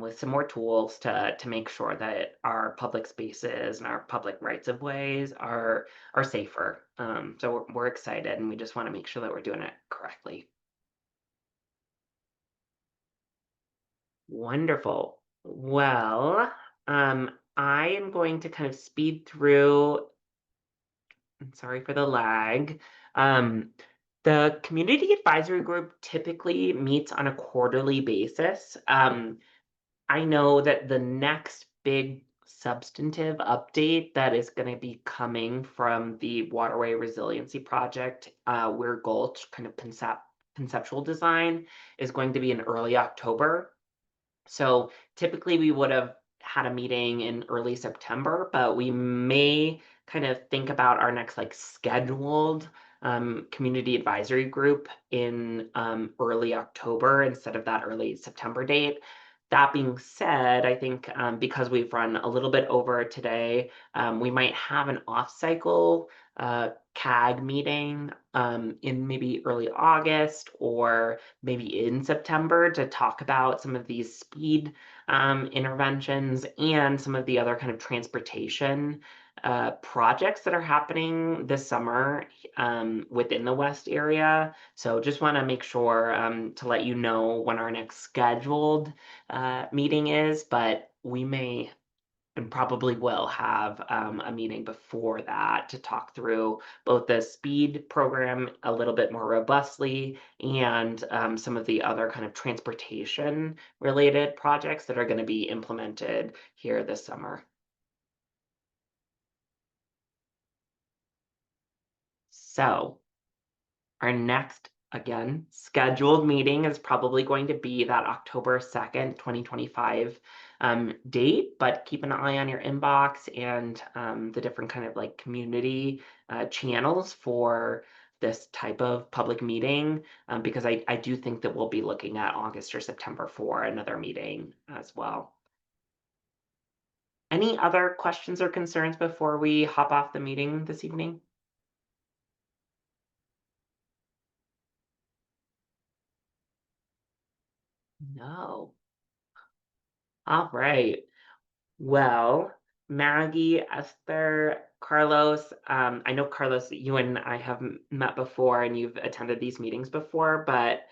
with some more tools to make sure that our public spaces and our public rights of ways are safer. So we're excited, and we just want to make sure that we're doing it correctly. Wonderful. Well, I am going to kind of speed through. I'm sorry for the lag. The community advisory group typically meets on a quarterly basis. I know that the next big substantive update that is going to be coming from the Waterway Resiliency Project, Weir Gulch kind of conceptual design, is going to be in early October. So typically we would have had a meeting in early September, but we may kind of think about our next like scheduled community advisory group in early October instead of that early September date. That being said, I think because we've run a little bit over today, we might have an off-cycle CAG meeting in maybe early August or maybe in September to talk about some of these speed interventions and some of the other kind of transportation projects that are happening this summer within the West area. So just want to make sure to let you know when our next scheduled meeting is, but we may and probably will have a meeting before that to talk through both the speed program a little bit more robustly and some of the other kind of transportation related projects that are going to be implemented here this summer. So our next, again, scheduled meeting is probably going to be that October 2nd, 2025 date, but keep an eye on your inbox and the different kind of like community channels for this type of public meeting, because I do think that we'll be looking at August or September for another meeting as well. Any other questions or concerns before we hop off the meeting this evening? No. All right. Well, Maggie, Esther, Carlos, I know Carlos, you and I have met before and you've attended these meetings before, but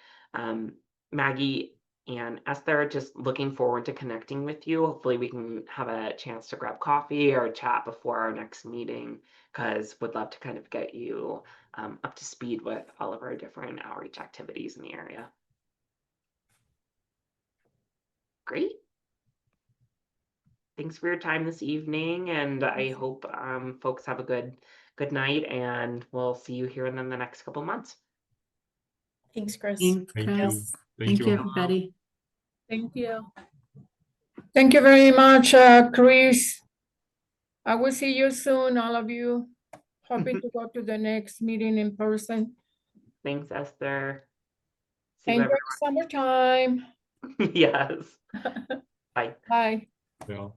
Maggie and Esther, just looking forward to connecting with you. Hopefully we can have a chance to grab coffee or chat before our next meeting, because would love to kind of get you up to speed with all of our different outreach activities in the area. Great. Thanks for your time this evening, and I hope folks have a good night, and we'll see you here in the next couple months. Thanks, Chris. Thank you. Thank you, all. everybody. Thank you. Thank you very much, Chris. I will see you soon, all of you. Hoping to go to the next meeting in person. Thanks, Esther. See you, Enjoy summertime. everyone. Yes. Bye. Bye. Yeah.